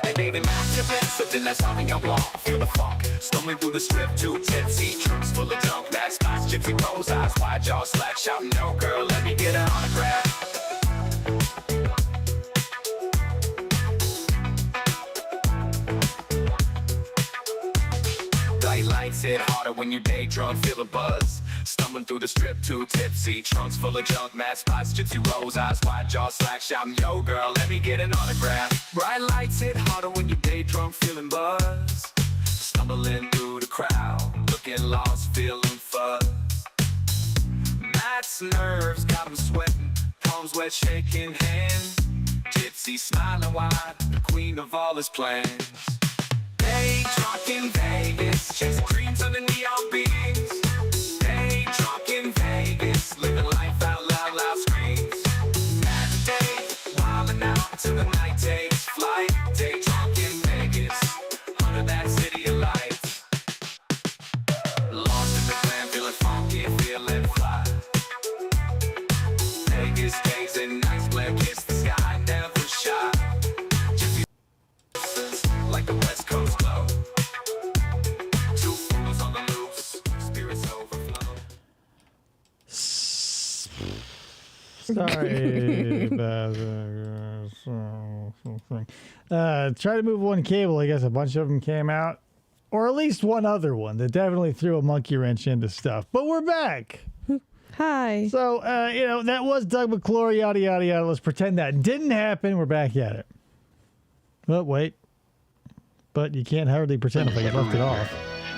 Hey baby, match your best, so then that's how me I'm off. Feel the funk, stumbling through the strip, too tipsy, trunks full of junk, mad spots, gypsy pose, eyes wide, jaw slack, shouting, no girl, let me get an autograph. Lights hit harder when you day drunk, feel a buzz. Stumbling through the strip, too tipsy, trunks full of junk, mad spots, gypsy rose, eyes wide, jaw slack, shouting, yo girl, let me get an autograph. Bright lights hit harder when you day drunk, feeling buzz. Stumbling through the crowd, looking lost, feeling fuzz. Matt's nerves got him sweating, palms wet, shaking hands. Gypsy smiling wide, the queen of all his plans. Day drunk in Vegas, chasing dreams under neon beams. Day drunk in Vegas, living life out loud, loud screams. That day, wildin' out till the night takes flight. Day drunk in Vegas, under that city of lights. Lost in the plan, feeling funky, feeling fly. Vegas days and nights, glare, kiss the sky, never shy. Gypsy like the West Coast glow. Two fools on the loose, spirits overflow. Sorry. Try to move one cable. I guess a bunch of them came out. Or at least one other one that definitely threw a monkey wrench into stuff. But we're back. Hi. So, that was Doug McClure, yada, yada, yada. Let's pretend that didn't happen. We're back at it. But wait. But you can't hardly pretend if I left it off.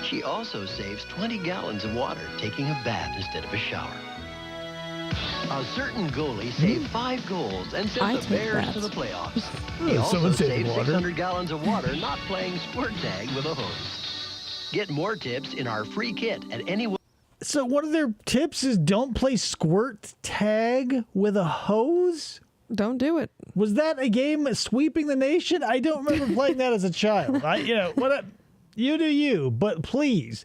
She also saves 20 gallons of water taking a bath instead of a shower. A certain goalie saved 5 goals and sent the Bears to the playoffs. He also saved 600 gallons of water not playing squirt tag with a hose. Get more tips in our free kit at any... So one of their tips is don't play squirt tag with a hose? Don't do it. Was that a game sweeping the nation? I don't remember playing that as a child. You do you, but please,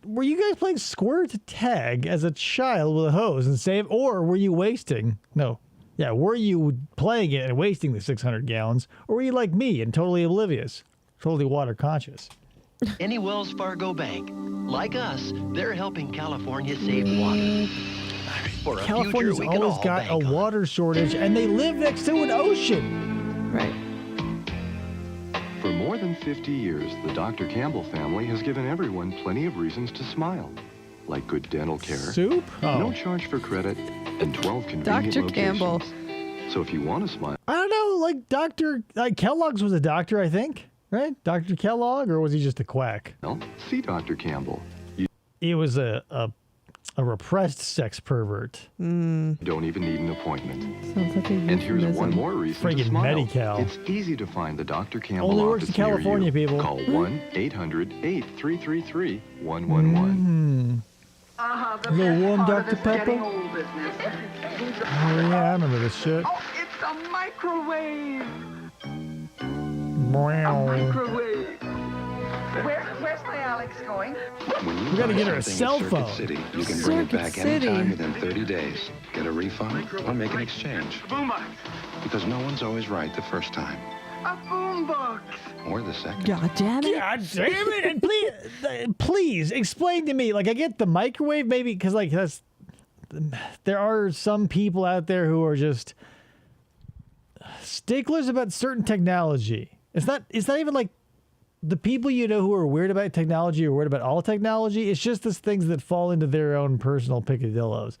were you guys playing squirt tag as a child with a hose and save, or were you wasting? No. Yeah, were you playing it and wasting the 600 gallons, or were you like me and totally oblivious, totally water conscious? Any Wells Fargo bank. Like us, they're helping California save water. For a California's future we can always all got bank a on. water shortage, and they live next to an ocean. Right. For more than 50 years, the Dr. Campbell family has given everyone plenty of reasons to smile. Like good dental care, Soup? Oh. no charge for credit, and 12 convenient Dr. locations. Campbell. So if you want to smile... I don't know, like Kellogg's was a doctor, I think, right? Dr. Kellogg, or was he just a quack? see Dr. Campbell. He was a repressed sex pervert. You don't even need an appointment. Sounds like a And here's euphemism. one more reason to Friggin' smile. Medi-Cal. It's easy to find the Dr. Campbell Only works office in California, near you. people. Call 1-800-8333-111. A little warm Dr. Pepper? Oh, yeah, I remember this shit. Oh, it's a microwave. Wow. Microwave. Where's my Alex going? We gotta get her a cell phone. City, you can bring it Circuit back City. anytime within 30 days. Get a refund or make an exchange. Boombox. Because no one's always right the first time. A boombox. Or the second. God damn it. God damn it! And please explain to me. Like, I get the microwave, maybe, because there are some people out there who are just sticklers about certain technology. It's not even like the people who are weird about technology or weird about all technology. It's just these things that fall into their own personal picadillos.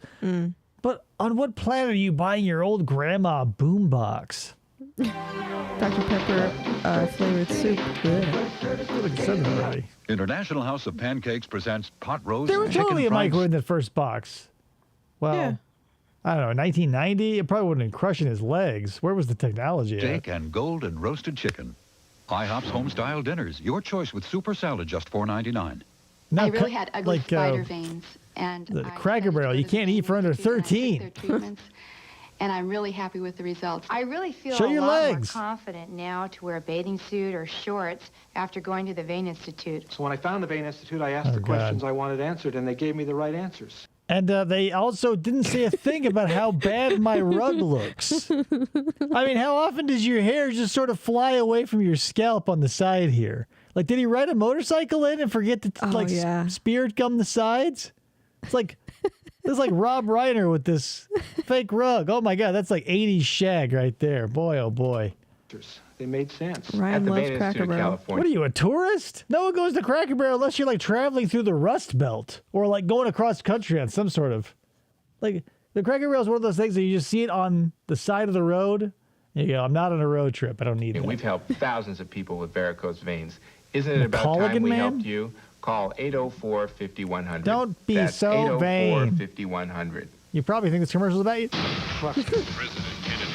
But on what planet are you buying your old grandma boombox? Dr. Pepper flavored soup. Good. Like I said already. International House of Pancakes presents pot roast There was chicken totally a fries. microwave in the first box. Well, Yeah. I don't know, 1990? It probably wouldn't have been crushing his legs. Where was the technology Steak at? and golden roasted chicken. IHOP's home-style dinners. Your choice with super salad, just $4.99. Now, I really had ugly like, spider veins, and the I Cracker decided to Barrel, go you to the can't eat for under Institute, and I took 13. their treatments, and I'm really happy with the results. I really feel Show a your lot legs. more confident now to wear a bathing suit or shorts after going to the Vein Institute. So when I found the Vein Institute, I asked Oh, the God. questions I wanted answered, and they gave me the right answers. And they also didn't say a thing about how bad my rug looks. I mean, how often does your hair just sort of fly away from your scalp on the side here? Like, did he ride a motorcycle in and forget to spirit gum the sides? It's like Rob Reiner with this fake rug. Oh my God, that's like 80s shag right there. Boy, oh boy. They made sense. Ryan loves Cracker Barrel. What are you, a tourist? No one goes to Cracker Barrel unless you're like traveling through the Rust Belt or like going across country on some sort of like the Cracker Barrel is one of those things that you just see it on the side of the road. And you go, I'm not on a road trip. I don't need it. We've helped thousands of people with varicose veins. Isn't it about Colligan time we man? helped you? Call 804-5100. Don't be That's so vain. 804-5100. You probably think this commercial's about you. President Kennedy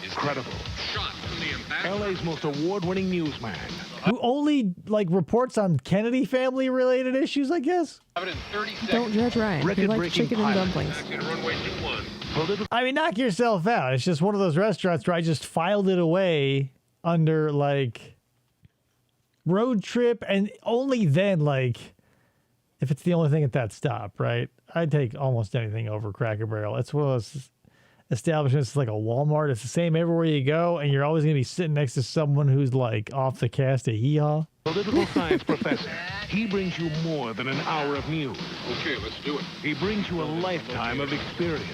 is Incredible. shot from the impact. LA's most award-winning newsman. Who only like reports on Kennedy family related issues, I guess. Don't judge Ryan. He likes chicken and dumplings. I mean, knock yourself out. It's just one of those restaurants where I just filed it away under like road trip, and only then, like, if it's the only thing at that stop, right? I'd take almost anything over Cracker Barrel. It's one of those establishments like a Walmart. It's the same everywhere you go, and you're always going to be sitting next to someone who's like off the cast of Hee Haw. Political science professor. He brings you more than an hour of news. Okay, let's do it. He brings you a lifetime of experience.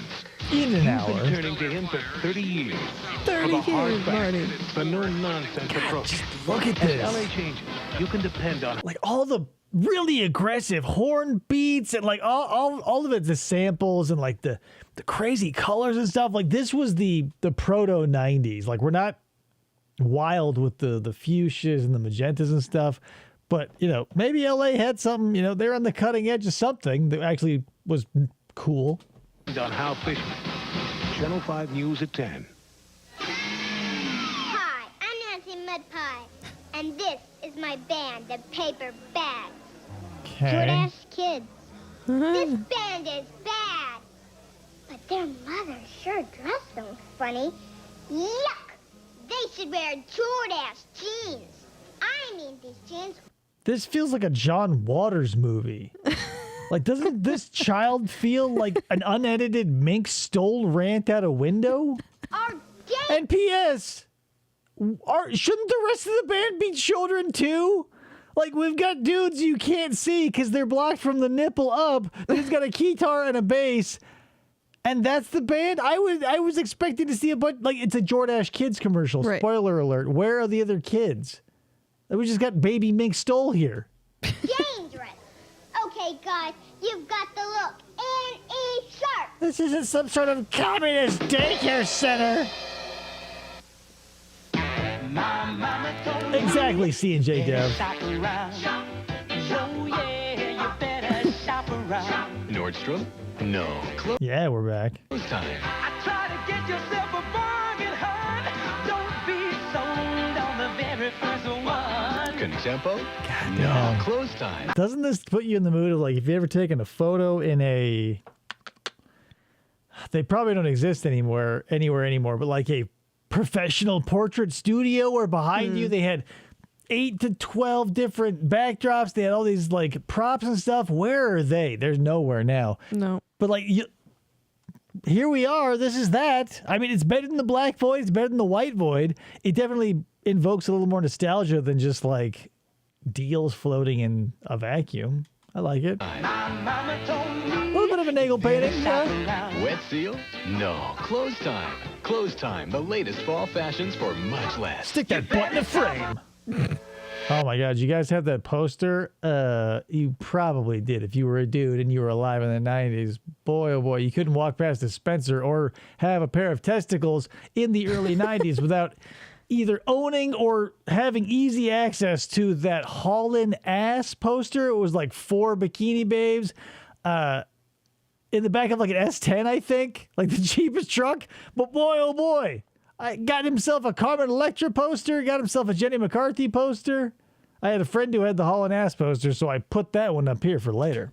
In an hour. You've been turning to him for 30 years. 30 for the hard years, facts, Marty. the no-nonsense approach. Look at As this. LA changes, you can depend on Like all the really aggressive horn beats and like all of it's the samples and like the crazy colors and stuff. Like this was the proto 90s. Like we're not wild with the fuchsias and the magentas and stuff, but you know, maybe LA had something, you know, they're on the cutting edge of something that actually was cool. on Hal Fishman. Channel 5 News at 10. Hi, I'm Nancy Mudpie, and this is my band, the Paper Bags. Okay. Good-ass kids. This band is bad, but their mother sure dress them funny. Yuck! They should wear short-ass jeans. I mean, these jeans. This feels like a John Waters movie. Like, doesn't this child feel like an unedited Mink stole rant out a window? And P.S. Shouldn't the rest of the band be children too? Like, we've got dudes you can't see because they're blocked from the nipple up. Who's got a guitar and a bass, and that's the band. I was expecting to see a bunch. Like, it's a Jordache Kids commercial. Right. Spoiler alert. Where are the other kids? We just got baby Mink stole here. Dangerous. Okay, guys, you've got the look. N.E. Sharp. This isn't some sort of communist daycare center. Exactly, C&J Dev. Nordstrom? No. Close Yeah, we're back. time. Contempo? No. Close time. Doesn't this put you in the mood of like if you ever taken a photo in a? They probably don't exist anywhere anymore, but like a professional portrait studio where behind you they had 8 to 12 different backdrops. They had all these like props and stuff. Where are they? There's nowhere now. No. But like here we are. This is that. I mean, it's better than the Black Void. It's better than the White Void. It definitely invokes a little more nostalgia than just like deals floating in a vacuum. I like it. A little bit of a Nagel painting. Yeah. Wet seal? No. Close time. Close time. The latest fall fashions for much less. Stick that butt in a frame. Oh my God, you guys have that poster? You probably did if you were a dude and you were alive in the 90s. Boy, oh boy, you couldn't walk past a Spencer or have a pair of testicles in the early 90s without either owning or having easy access to that Haulin' Ass poster. It was like 4 bikini babes in the back of like an S10, I think, like the cheapest truck. But boy, oh boy, I got himself a Carmen Electra poster, got himself a Jenny McCarthy poster. I had a friend who had the Haulin' Ass poster, so I put that one up here for later.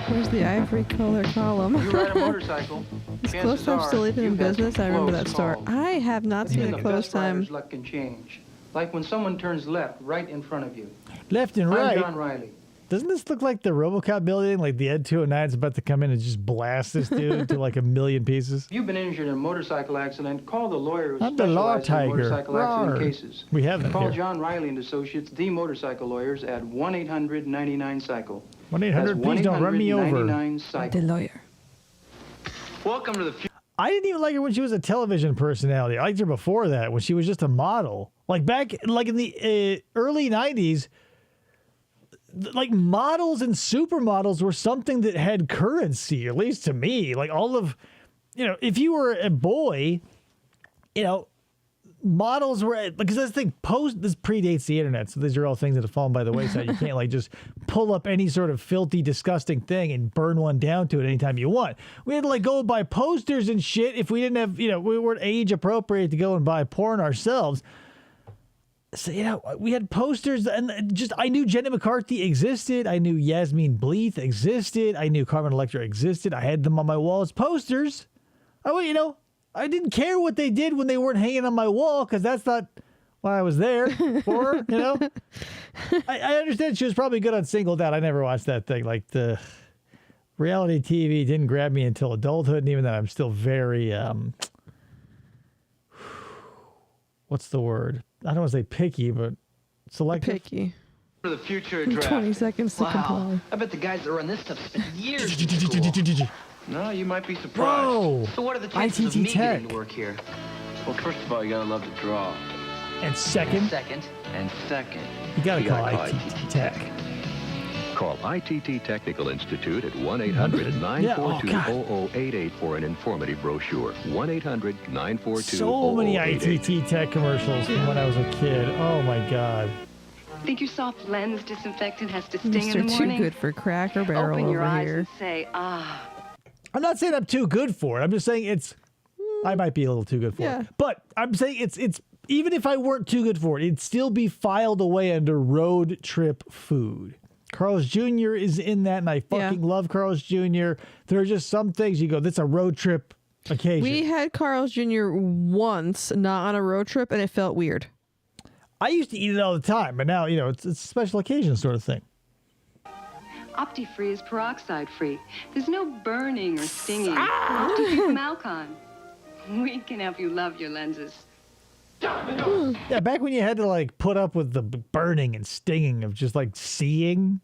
Where's the ivory color column? You ride a motorcycle. Is Close Time still even in business? I remember that store. I have not seen a Close Time. Rider's luck can change. Like when someone turns left right in front of you. Left and I'm right. John Riley. Doesn't this look like the RoboCop building? Like the Ed 209 is about to come in and just blast this dude to like a million pieces? If you've been injured in a motorcycle accident, call the lawyer who I'm the law specializes in tiger. motorcycle accident cases. We have that Call here. John Riley and Associates, the motorcycle lawyers, at 1-800-99-CYCLE. 1-800, please don't run me over. The lawyer. Welcome to the future. I didn't even like her when she was a television personality. I liked her before that, when she was just a model. Like back, like in the early 90s, like models and supermodels were something that had currency, at least to me. Like all of, if you were a boy, models were, because that's the thing, this predates the internet, so these are all things that have fallen by the wayside. You can't like just pull up any sort of filthy, disgusting thing and burn one down to it anytime you want. We had to like go buy posters and shit if we didn't have, we weren't age appropriate to go and buy porn ourselves. So, we had posters, and I knew Jenny McCarthy existed. I knew Yasmin Bleeth existed. I knew Carmen Electra existed. I had them on my wall as posters. I didn't care what they did when they weren't hanging on my wall, because that's not why I was there for, I understand she was probably good on Singled Out. I never watched that thing. Like, the reality TV didn't grab me until adulthood, and even then I'm still very, what's the word? I don't want to say picky, but selective. Picky. For the future draft. 20 seconds to comply. I bet the guys that run this stuff spend years in school. No, you might be surprised. Whoa! So what are the chances of ITT me Tech. getting to work here? Well, first of all, you gotta love to draw. And second, And second. you gotta You call gotta call ITT Tech. Call ITT Technical Institute at 1-800-942-0088 for an informative brochure. 1-800-942-0088. So many ITT Tech commercials from when I was a kid. Oh my God. Think your soft lens disinfectant has to sting in the Mr. Too morning? Good for Cracker Barrel Open your over eyes here. and say, ah. I'm not saying I'm too good for it. I'm just saying I might be a little too good for it. But I'm saying it's even if I weren't too good for it, it'd still be filed away under road trip food. Carl's Jr. is in that, and I fucking love Carl's Jr. There are just some things you go, that's a road trip occasion. We had Carl's Jr. once, not on a road trip, and it felt weird. I used to eat it all the time, but now, it's a special occasion sort of thing. Opti-free is peroxide-free. There's no burning or stinging. Opti-free from Alcon. We can help you love your lenses. Yeah, back when you had to like put up with the burning and stinging of just like seeing.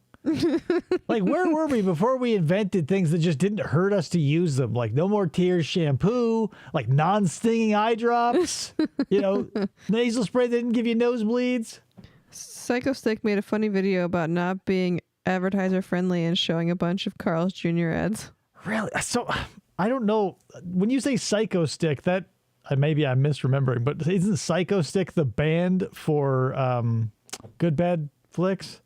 Like, where were we before we invented things that just didn't hurt us to use them? Like No More Tears shampoo, like non-stinging eye drops, nasal spray that didn't give you nosebleeds. Psycho Stick made a funny video about not being advertiser friendly and showing a bunch of Carl's Jr. ads. Really? So I don't know. When you say Psycho Stick, that maybe I'm misremembering, but isn't Psycho Stick the band for Good Bad Flicks?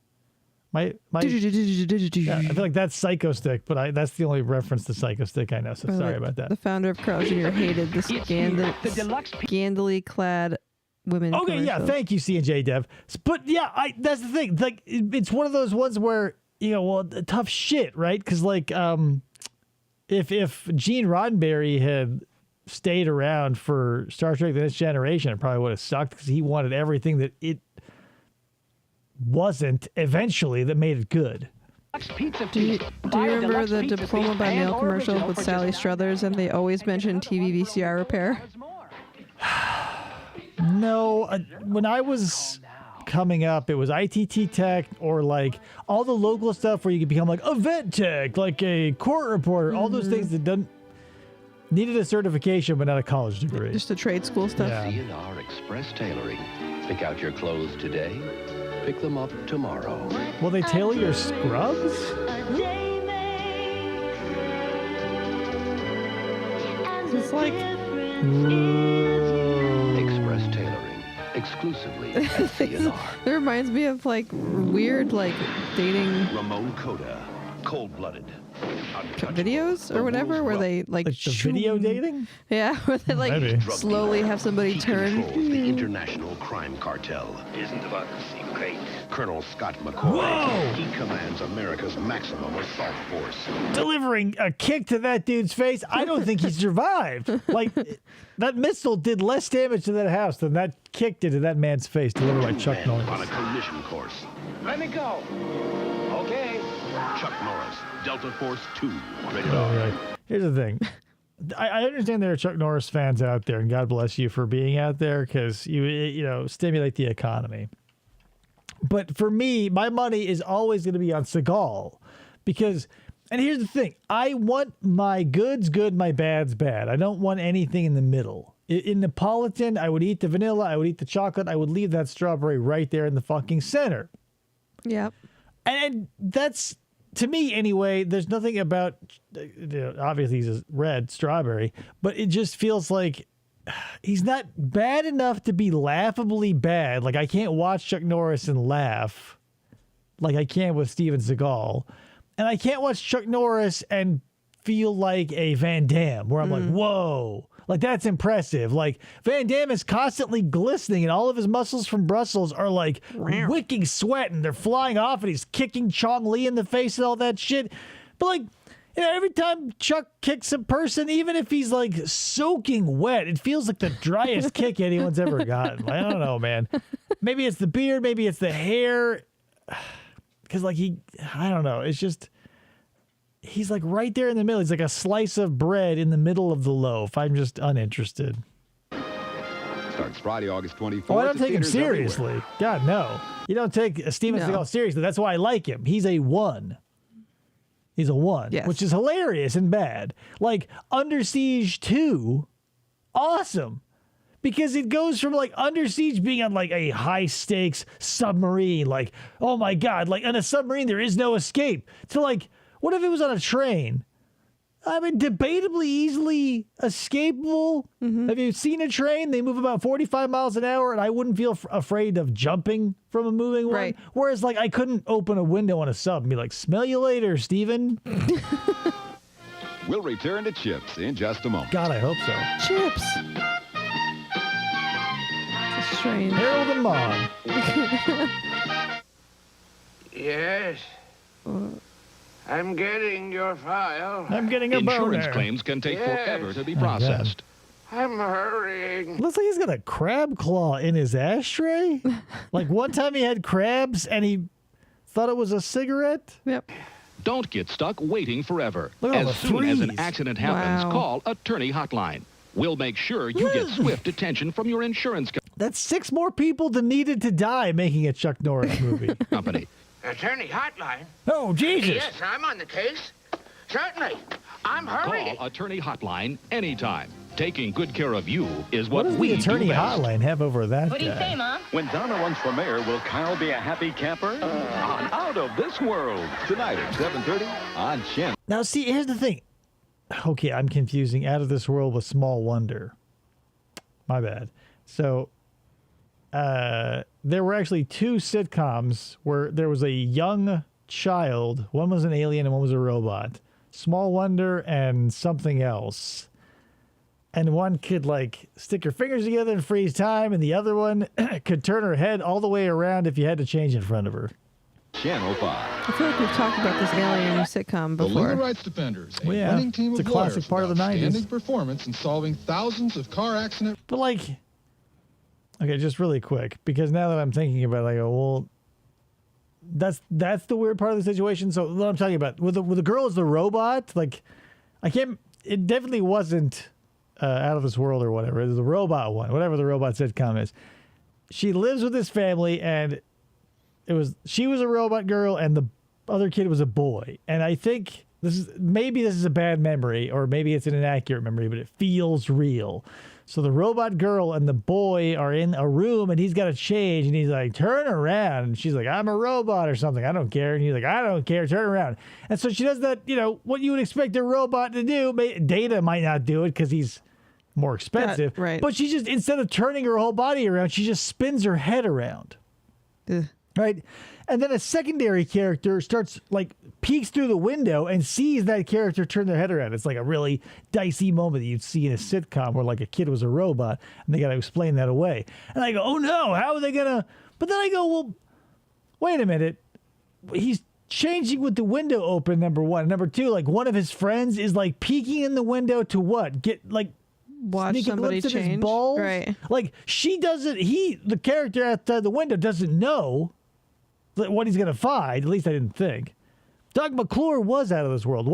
Yeah, I feel like that's Psycho Stick, but that's the only reference to Psycho Stick I know, so sorry about that. The founder of Carl's Jr. hated the scandally clad women. Okay, yeah, thank you, C&J Dev. But yeah, that's the thing. Like, it's one of those ones where, tough shit, right? Because like, if Gene Roddenberry had stayed around for Star Trek The Next Generation, it probably would have sucked, because he wanted everything that it wasn't eventually that made it good. Do you remember the Diploma by Mail commercial with Sally Struthers, and they always mention TV VCR repair? No, when I was coming up, it was ITT Tech or like all the local stuff where you could become like a vet tech, like a court reporter, all those things that needed a certification but not a college degree. Just the trade school stuff. Yeah. C&R Express Tailoring. Pick out your clothes today. Pick them up tomorrow. Will they tailor your scrubs? It's like Express Tailoring. Exclusively at C&R. It reminds me of like weird like dating Ramon Coda. Cold-blooded. videos or whatever where they like the video dating? Yeah, where they like Maybe. slowly have somebody He turn. controls the international crime cartel. Isn't democracy great? Colonel Scott McCoy. Whoa! He commands America's maximum assault force. Delivering a kick to that dude's face, I don't think he survived. Like, that missile did less damage to that house than that kick did to that man's face, delivered by Chuck Norris. On a collision course. Let me go. Okay. Chuck Norris, Delta Force 2, rated Oh, R. right. Here's the thing. I understand there are Chuck Norris fans out there, and God bless you for being out there because you stimulate the economy. But for me, my money is always going to be on Seagal because, and here's the thing, I want my goods good, my bads bad. I don't want anything in the middle. In Neapolitan, I would eat the vanilla, I would eat the chocolate, I would leave that strawberry right there in the fucking center. Yep. And that's, to me anyway, there's nothing about, obviously he's a red strawberry, but it just feels like he's not bad enough to be laughably bad. Like I can't watch Chuck Norris and laugh like I can with Steven Seagal. And I can't watch Chuck Norris and feel like a Van Damme where I'm like, whoa. Like, that's impressive. Like, Van Damme is constantly glistening, and all of his muscles from Brussels are, like, wicking sweat, and they're flying off, and he's kicking Chong Li in the face and all that shit. But, like, every time Chuck kicks a person, even if he's, like, soaking wet, it feels like the driest kick anyone's ever gotten. Like, I don't know, man. Maybe it's the beard. Maybe it's the hair. Because, like, I don't know. It's just... He's like right there in the middle. He's like a slice of bread in the middle of the loaf. I'm just uninterested. Starts Friday, August 24th. Oh, I don't take him seriously. Everywhere. God, no. You don't take Steven Seagal seriously. That's why I like him. He's a 1. He's a 1, which is hilarious and bad. Like Under Siege 2, awesome. Because it goes from like Under Siege being on like a high stakes submarine, like, oh my God, like on a submarine, there is no escape, to like, what if it was on a train? I mean, debatably easily escapable. Have you seen a train? They move about 45 miles an hour, and I wouldn't feel afraid of jumping from a moving one. Right. Whereas, like, I couldn't open a window on a sub and be like, smell you later, Steven. We'll return to Chips in just a moment. God, I hope so. Chips. It's a strange. Harold and Maude. Yes. I'm getting your file. I'm getting a boner. Insurance claims can take forever to be processed. I'm hurrying. Looks like he's got a crab claw in his ashtray. Like one time he had crabs and he thought it was a cigarette. Yep. Don't get stuck waiting forever. Look at all As the soon as an threes. accident happens, call Attorney Hotline. We'll make sure you get swift attention from your insurance That's 6 more people than needed to die making a Chuck Norris movie. company. Attorney Hotline? Oh, Jesus. Yes, I'm on the case. Certainly. I'm hurrying. Call Attorney Hotline anytime. Taking good care of you is What what does we the attorney do best. hotline have over that What do you guy? say, Mom? When Donna runs for mayor, will Kyle be a happy camper? On Out of This World. Tonight at 7:30 on Shin. Now, see, here's the thing. Okay, I'm confusing Out of This World with Small Wonder. My bad. So, there were actually 2 sitcoms where there was a young child. One was an alien and one was a robot. Small Wonder and something else. And one could like stick her fingers together and freeze time, and the other one could turn her head all the way around if you had to change in front of her. Channel 5. I feel like we've talked about this alien sitcom The before. Legal Rights Defenders, a Well, yeah, winning team it's of a classic lawyers part of with the 90s. outstanding performance in solving thousands of car accident. But like, okay, just really quick, because now that I'm thinking about it, I go, well, that's the weird part of the situation. So what I'm talking about with the girl as the robot, like, it definitely wasn't Out of This World or whatever. It was the robot one, whatever the robot sitcom is. She lives with this family, and she was a robot girl, and the other kid was a boy. And I think this is a bad memory, or maybe it's an inaccurate memory, but it feels real. So the robot girl and the boy are in a room, and he's got to change, and he's like, turn around. And she's like, I'm a robot or something. I don't care. And he's like, I don't care. Turn around. And so she does that, what you would expect a robot to do. Data might not do it because he's more expensive. Right. But she just, instead of turning her whole body around, she just spins her head around. Ugh. Right? And then a secondary character peeks through the window and sees that character turn their head around. It's like a really dicey moment that you'd see in a sitcom where like a kid was a robot and they got to explain that away. And I go, oh no, how are they going to? But then I go, well, wait a minute. He's changing with the window open, number one. Number two, like one of his friends is like peeking in the window to what? Get like watch sneaking somebody glimpse at his change. balls? Right. Like the character outside the window doesn't know what he's going to find. At least I didn't think. Doug McClure was out of this world.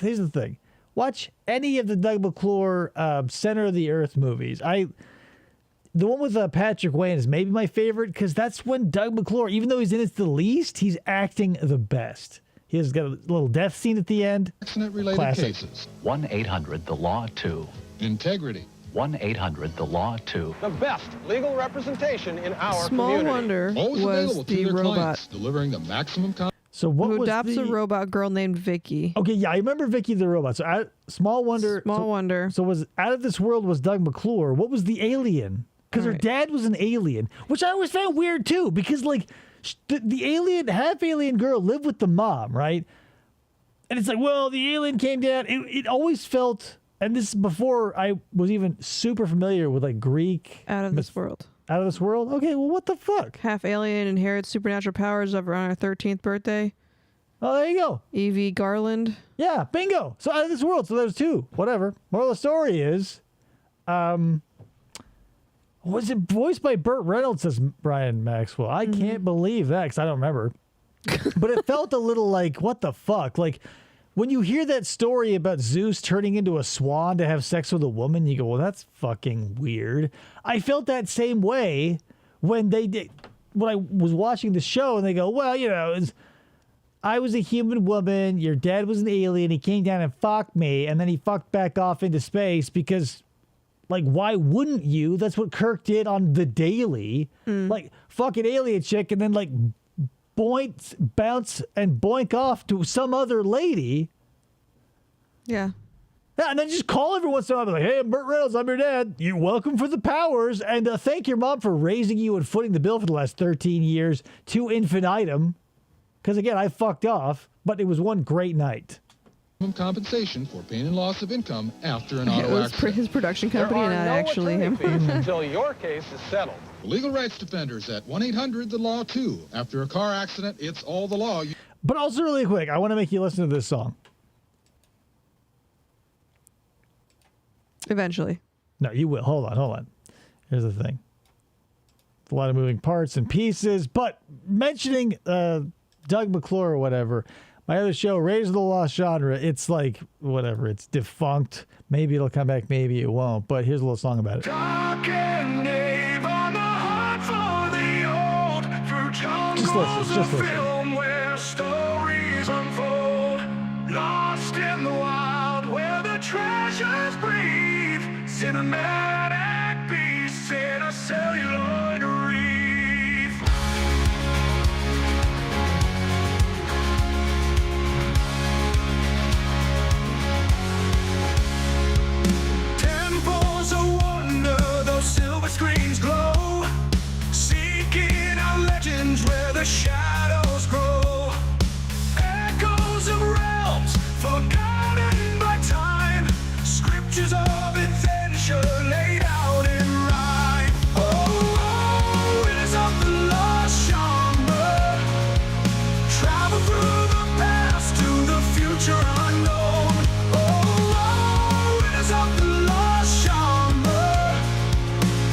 Here's the thing. Watch any of the Doug McClure Center of the Earth movies. The one with Patrick Wayne is maybe my favorite because that's when Doug McClure, even though he's in it the least, he's acting the best. He has got a little death scene at the end. Accident-related cases. 1-800-THE-LAW-2. Integrity. 1-800-THE-LAW-2. The best legal representation in our Small community. Wonder Always was available to the their robot clients, delivering the maximum So what who was adopts a robot girl named Vicky. Okay, yeah, I remember Vicky the robot. So Small Wonder. Wonder. So was out of this world was Doug McClure. What was the alien? Because her dad was an alien, which I always found weird too. Because like the alien, half alien girl lived with the mom, right? And it's like, well, the alien came down. It always felt, and this is before I was even super familiar with like Greek. Out of this world. Out of this world? Okay, well, what the fuck? Half alien inherits supernatural powers of around her 13th birthday. Oh, there you go. Evie Garland. Yeah, bingo. So out of this world. So there's two. Whatever. Moral of the story is, was it voiced by Burt Reynolds, says Brian Maxwell? I can't believe that because I don't remember. But it felt a little like, what the fuck? Like, when you hear that story about Zeus turning into a swan to have sex with a woman, you go, well, that's fucking weird. I felt that same way when when I was watching the show and they go, well, you know, I was a human woman, your dad was an alien, he came down and fucked me, and then he fucked back off into space because, like, why wouldn't you? That's what Kirk did on The Daily. Like, fucking alien chick, and then, like, bounce and boink off to some other lady. Yeah. Yeah, and then just call every once in a while, like, hey, I'm Burt Reynolds, I'm your dad. You're welcome for the powers, and thank your mom for raising you and footing the bill for the last 13 years to infinitum. Because, again, I fucked off, but it was one great night. Compensation for pain and loss of income after an It auto was accident. his production company, There are not no actually him. attorney fees until your case is settled. Legal rights defenders at 1-800-THE-LAW-2. After a car accident, it's all the law. But also, really quick, I want to make you listen to this song. Eventually. No, you will. Hold on. Here's the thing. It's a lot of moving parts and pieces, but mentioning Doug McClure or whatever, my other show, Raiders of the Lost Genre, it's like, whatever, it's defunct. Maybe it'll come back, maybe it won't, but here's a little song about it. Just listen. Film where stories unfold, lost in the wild where the treasures breathe, cinematic beasts in a celluloid reef. Temples of wonder, those silver screens glow, seeking our legends where the shadows grow. Echoes of realms forgotten by time, scriptures of adventure laid out in rhyme. Oh, it is of the lost genre, travel through the past to the future unknown. Oh, it is of the lost genre,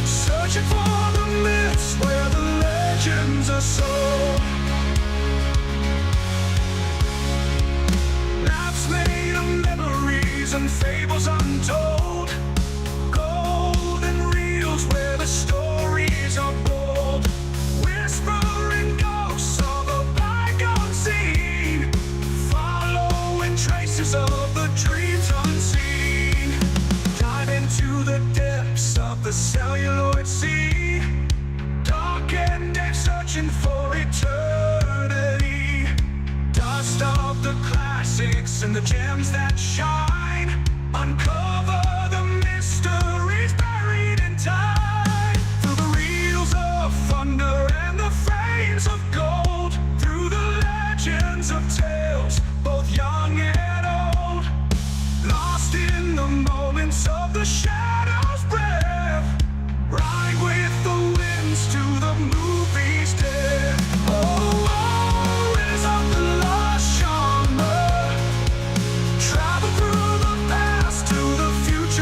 searching for the myths where the legends are sold. Laughs made of memories and fables untold, golden reels where the stories are bold, whispering ghosts of a bygone scene, following traces of the dreams unseen. Dive into the depths of the celluloid sea, dark and deep, searching for eternity. Dust of the classics and the gems that shine, uncover the mysteries buried in time. Through the reels of thunder and the frames of gold, through the legends of tales, both young and old, lost in the moments of the shadow's breath, ride with the winds to the movie's death. Oh, it is of the lost genre, travel through the past to the future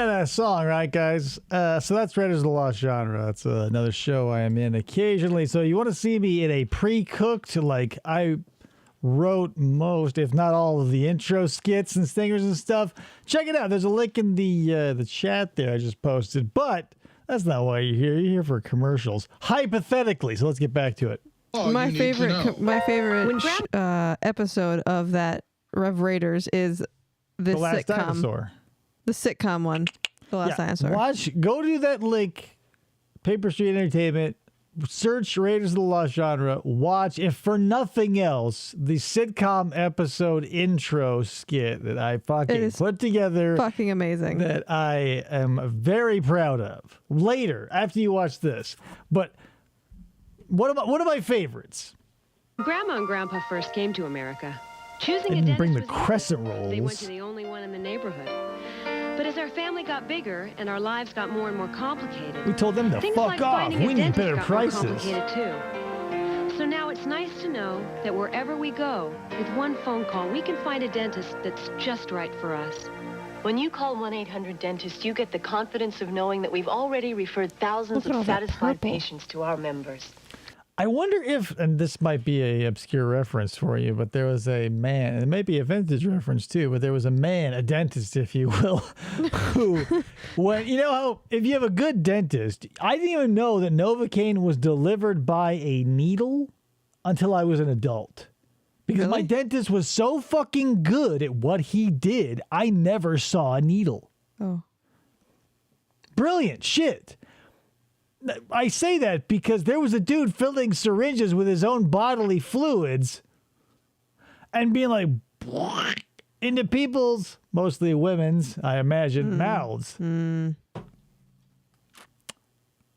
badass song, right, guys? So that's Raiders of the Lost Genre. That's another show I am in occasionally. So you want to see me in a pre-cooked, like I wrote most, if not all, of the intro skits and stingers and stuff. Check it out. There's a link in the chat there I just posted. But that's not why you're here. You're here for commercials, hypothetically. So let's get back to it. My favorite episode of that Rev Raiders is this The Last sitcom. Dinosaur. The sitcom one. The Last Dinosaur. Go to that link, Paper Street Entertainment, search Raiders of the Lost Genre, watch, if for nothing else, the sitcom episode intro skit that I fucking put together. Fucking amazing. That I am very proud of. Later, after you watch this. But one of my favorites. Grandma and Grandpa first came to America. Choosing a And dentist bring the was crescent easy. They went rolls. to the only one in the neighborhood. But as our family got bigger and our lives got more and more complicated, We told them to things fuck like off. finding a We need dentist better got more prices. complicated too. So now it's nice to know that wherever we go, with one phone call, we can find a dentist that's just right for us. When you call 1-800-DENTIST, you get the confidence of knowing that we've already referred thousands Look at all of that satisfied purple. patients to our members. I wonder if, and this might be a obscure reference for you, but there was a man, and it may be a vintage reference too, but there was a man, a dentist, if you will, who, when, you know how, if you have a good dentist, I didn't even know that Novocaine was delivered by a needle until I was an adult. Because my dentist was so fucking good at what he did, I never saw a needle. Oh. Brilliant shit. I say that because there was a dude filling syringes with his own bodily fluids and being like into people's, mostly women's, I imagine, mouths.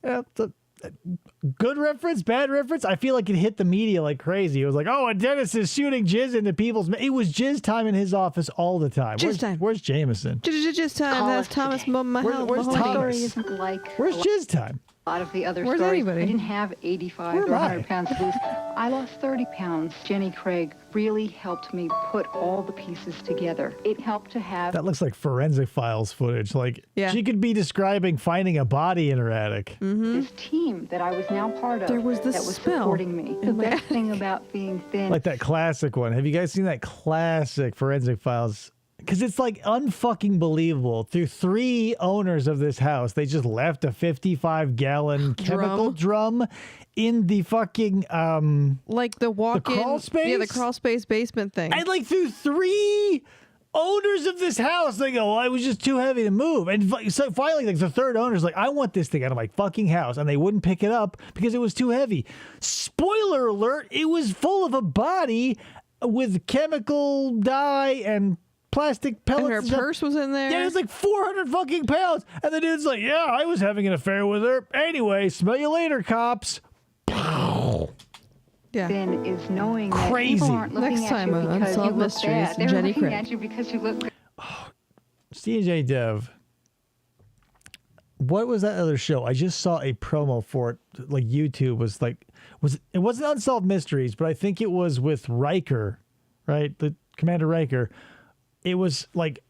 Yeah, good reference, bad reference. I feel like it hit the media like crazy. It was like, oh, a dentist is shooting jizz into people's. It was jizz time in his office all the time. Jizz time. Where's Jameson? Jizz time. That's Thomas Mahoney. Where's Thomas? Isn't like Where's jizz time? a lot of the other Where's stories. anybody? I didn't have 85 Where or am I? 100 pounds to lose. I lost 30 pounds. Jenny Craig really helped me put all the pieces together. It helped to have That looks like forensic files footage. Like Yeah. she could be describing finding a body in her attic. this team that I was now part of There was this that was smell supporting me. The in my best thing about being thin. Like that classic one. Have you guys seen that classic forensic files? Because it's like unfucking believable. Through 3 owners of this house, they just left a 55-gallon chemical drum in the fucking like the walk-in, crawl space? Yeah, the crawl space basement thing. And like through 3 owners of this house, they go, well, it was just too heavy to move. And so finally, like the 3rd owner's like, I want this thing out of my fucking house. And they wouldn't pick it up because it was too heavy. Spoiler alert, it was full of a body with chemical dye and plastic pellets. And her stuff. purse was in there. Yeah, it was like 400 fucking pounds. And the dude's like, yeah, I was having an affair with her. Anyway, smell you later, cops. Yeah. Thin is knowing Crazy. that people aren't looking Next at time you on because you Unsolved look Mysteries, bad. They're Jenny looking Craig. at you because you look CJ Dev. What was that other show? I just saw a promo for it. Like YouTube was like, it wasn't Unsolved Mysteries, but I think it was with Riker, right? The Commander Riker. It was like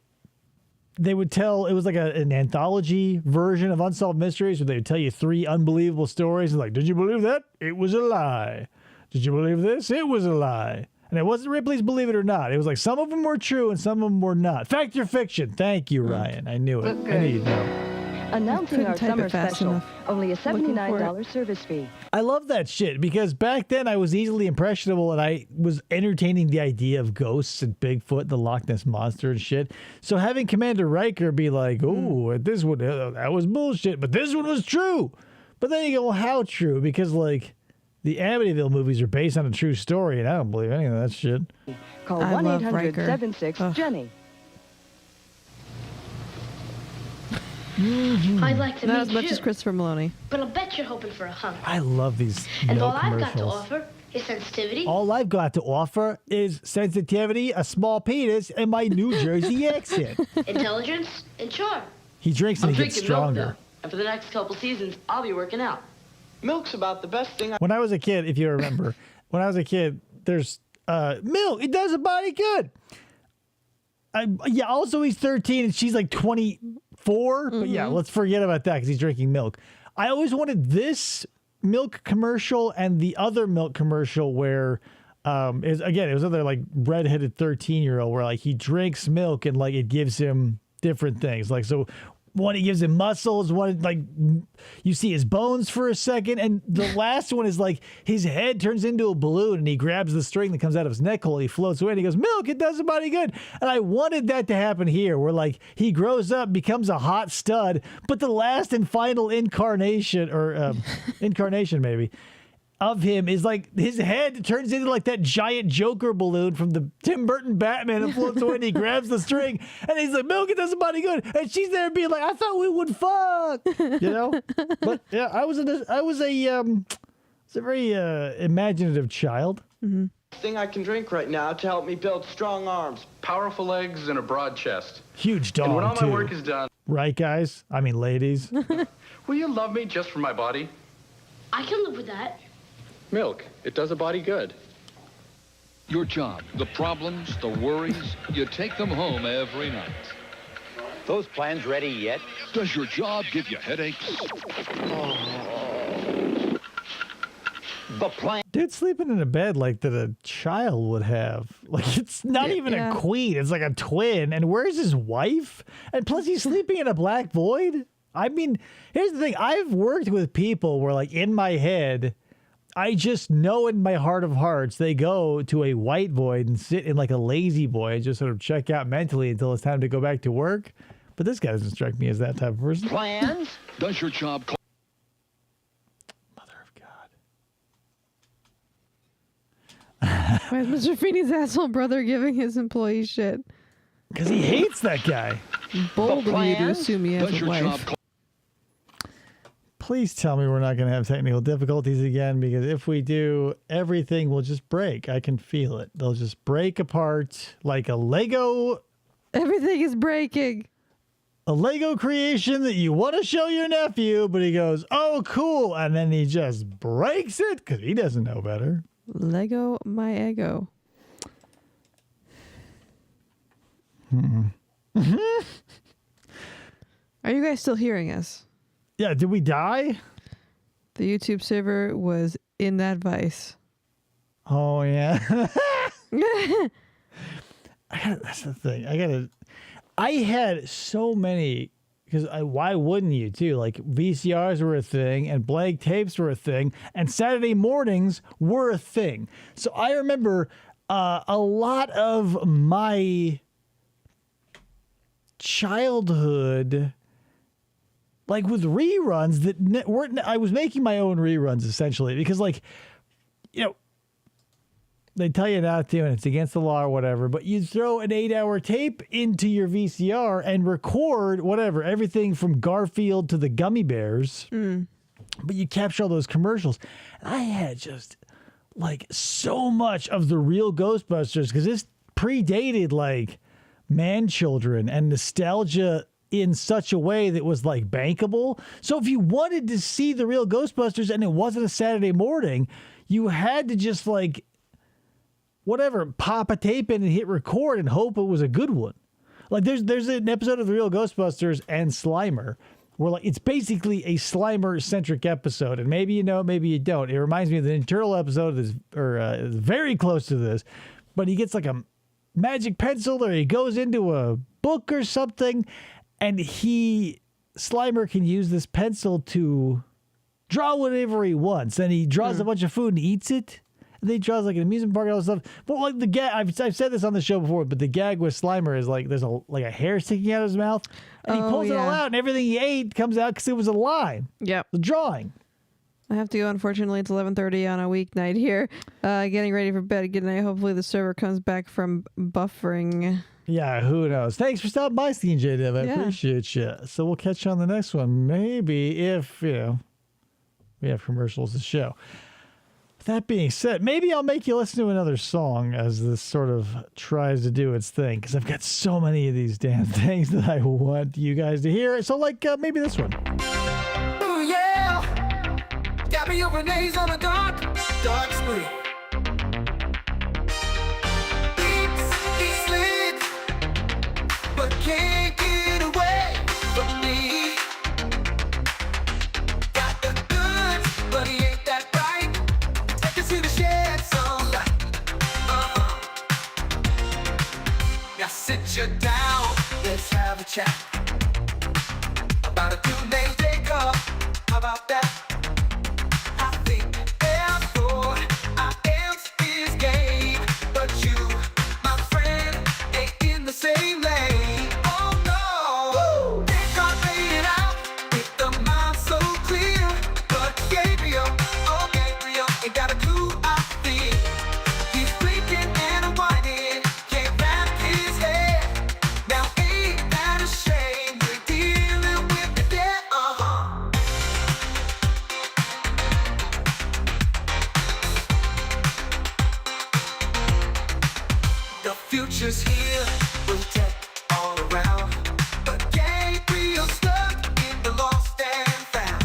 they would tell. It was like an anthology version of Unsolved Mysteries, where they would tell you 3 unbelievable stories. And like, did you believe that? It was a lie. Did you believe this? It was a lie. And it wasn't Ripley's Believe It or Not. It was like some of them were true and some of them were not. Fact or fiction? Thank you, Ryan. I knew it. I knew you'd know. Announcing our type it summer fast special. enough. Only a Looking for $79 service fee. I love that shit because back then I was easily impressionable and I was entertaining the idea of ghosts and Bigfoot and the Loch Ness Monster and shit. So having Commander Riker be like, oh, this one, that was bullshit, but this one was true. But then you go, well, how true? Because like the Amityville movies are based on a true story and I don't believe any of that shit. Call I love Riker. 1-800-76-JENNY. I'd like to Not meet as much you, as Christopher Maloney. but I'll bet you're hoping for a hug. I love these And no all I've got to commercials. offer is sensitivity. All I've got to offer is sensitivity, a small penis, and my New Jersey accent. Intelligence and charm. He drinks and he gets stronger. And for the next couple seasons, I'll be working out. Milk's about the best thing. When I was a kid, if you remember, when I was a kid, there's milk. It does a body good. Yeah, also he's 13 and she's like 25 4. But yeah, let's forget about that because he's drinking milk. I always wanted this milk commercial and the other milk commercial where, it was another like redheaded 13-year-old where like he drinks milk and like it gives him different things. Like, so one, it gives him muscles. One, like you see his bones for a second. And the last one is like his head turns into a balloon and he grabs the string that comes out of his neck hole. He floats away and he goes, milk, it does somebody good. And I wanted that to happen here where like he grows up, becomes a hot stud, but the last and final incarnation maybe of him is like his head turns into like that giant Joker balloon from the Tim Burton Batman and floats away and he grabs the string and he's like, milk, it does somebody good. And she's there being like, I thought we would fuck, you know? But yeah, I was a very imaginative child. Thing I can drink right now to help me build strong arms. Powerful legs and a broad chest. Huge dog, and when all too. my work is done. Right, guys? I mean, ladies. Will you love me just for my body? I can live with that. Milk. It does a body good. Your job, the problems, the worries, you take them home every night. Those plans ready yet? Does your job give you headaches? The plan. Dude sleeping in a bed like that a child would have. Like, it's not even a queen. It's like a twin. And where's his wife? And plus, he's sleeping in a black void. I mean, here's the thing. I've worked with people where, like, in my head, I just know in my heart of hearts they go to a white void and sit in like a lazy boy and just sort of check out mentally until it's time to go back to work. But this guy doesn't strike me as that type of person. Plans? Does your job... Mother of God. Why is Mr. Feeney's asshole brother giving his employees shit? Because he hates that guy. Bold of you to assume he has a wife. Please tell me we're not going to have technical difficulties again, because if we do, everything will just break. I can feel it. They'll just break apart like a Lego. Everything is breaking. A Lego creation that you want to show your nephew, but he goes, oh, cool. And then he just breaks it because he doesn't know better. Lego my ego. Are you guys still hearing us? Yeah, did we die? The YouTube server was in that vice. Oh, yeah. That's the thing. I had so many, because why wouldn't you, too? Like, VCRs were a thing, and blank tapes were a thing, and Saturday mornings were a thing. So I remember a lot of my childhood... like with reruns that weren't, I was making my own reruns essentially because, like, you know, they tell you not to and it's against the law or whatever, but you throw an 8-hour tape into your VCR and record whatever, everything from Garfield to the Gummy Bears, but you capture all those commercials. And I had just like so much of the real Ghostbusters because this predated like Man Children and nostalgia in such a way that was like bankable. So if you wanted to see the real Ghostbusters and it wasn't a Saturday morning, you had to just like whatever, pop a tape in and hit record and hope it was a good one. Like there's an episode of the real Ghostbusters and Slimer where like it's basically a Slimer centric episode, and maybe you know, maybe you don't. It reminds me of the internal episode that's is very close to this, but he gets like a magic pencil or he goes into a book or something. And Slimer can use this pencil to draw whatever he wants. And he draws a bunch of food and eats it. And then he draws like an amusement park and all this stuff. But like the gag, I've said this on the show before, but the gag with Slimer is like there's a hair sticking out of his mouth. And he pulls it all out and everything he ate comes out because it was a line. Yep. The drawing. I have to go, unfortunately. It's 11:30 on a weeknight here. Getting ready for bed. Good night. Hopefully the server comes back from buffering. Yeah, who knows? Thanks for stopping by, Steve J. Dev. I appreciate you. So we'll catch you on the next one. Maybe if, you know, we have commercials to show. That being said, maybe I'll make you listen to another song as this sort of tries to do its thing, because I've got so many of these damn things that I want you guys to hear. So, like, maybe this one. Oh, yeah. Got me over days on a dark screen. But can't get away from is here to shed some light. Now sit you down, let's have a chat about a dude named Jacob. How about that? I think F-O-I-M is game, but you, my friend, ain't in the same lane. Oh no, they can't lay it out with the mind so clear. But Gabriel, oh Gabriel, ain't got a clue. I think he's blinking and unwinding, can't wrap his head. Now ain't that a shame? We're dealing with the dead. The future's here, we'll tech all around. But Gabriel's stuck in the lost and found.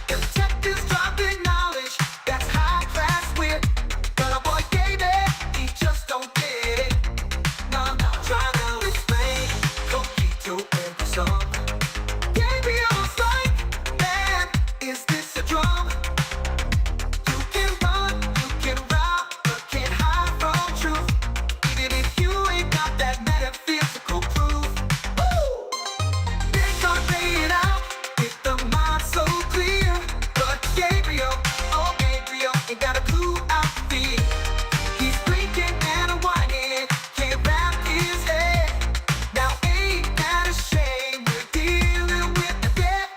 If tech is dropping knowledge, that's high class wit. But our boy Gabriel, he just don't get it. No, trying to explain, Coquito every song. Gabriel's like, man, is this a drum? You can run, you can rob, but can't hide from truth. Even if you ain't got that metaphysical proof. Woo! They can't lay it out with the mind so clear. But Gabriel, oh Gabriel, ain't got a clue. I feel he's blinking and unwinding, can't wrap his head. Now ain't that a shame? We're dealing with the dead.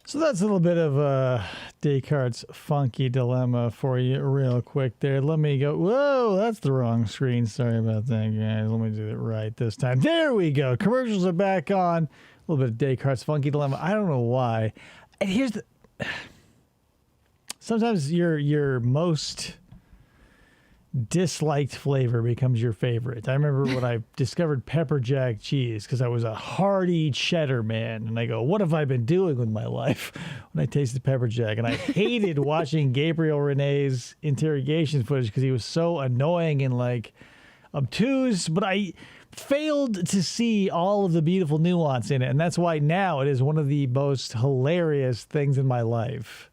So that's a little bit of Descartes' funky dilemma for you real quick there. Let me go. Whoa, that's the wrong screen. Sorry about that, guys. Let me do it right this time. There we go. Commercials are back on. A little bit of Descartes' funky dilemma. I don't know why. And here's the... Sometimes your most disliked flavor becomes your favorite. I remember when I discovered pepper jack cheese because I was a hearty cheddar man, and I go, what have I been doing with my life when I tasted pepper jack? And I hated watching Gabriel Renee's interrogation footage because he was so annoying and like obtuse, but I failed to see all of the beautiful nuance in it, and that's why now it is one of the most hilarious things in my life.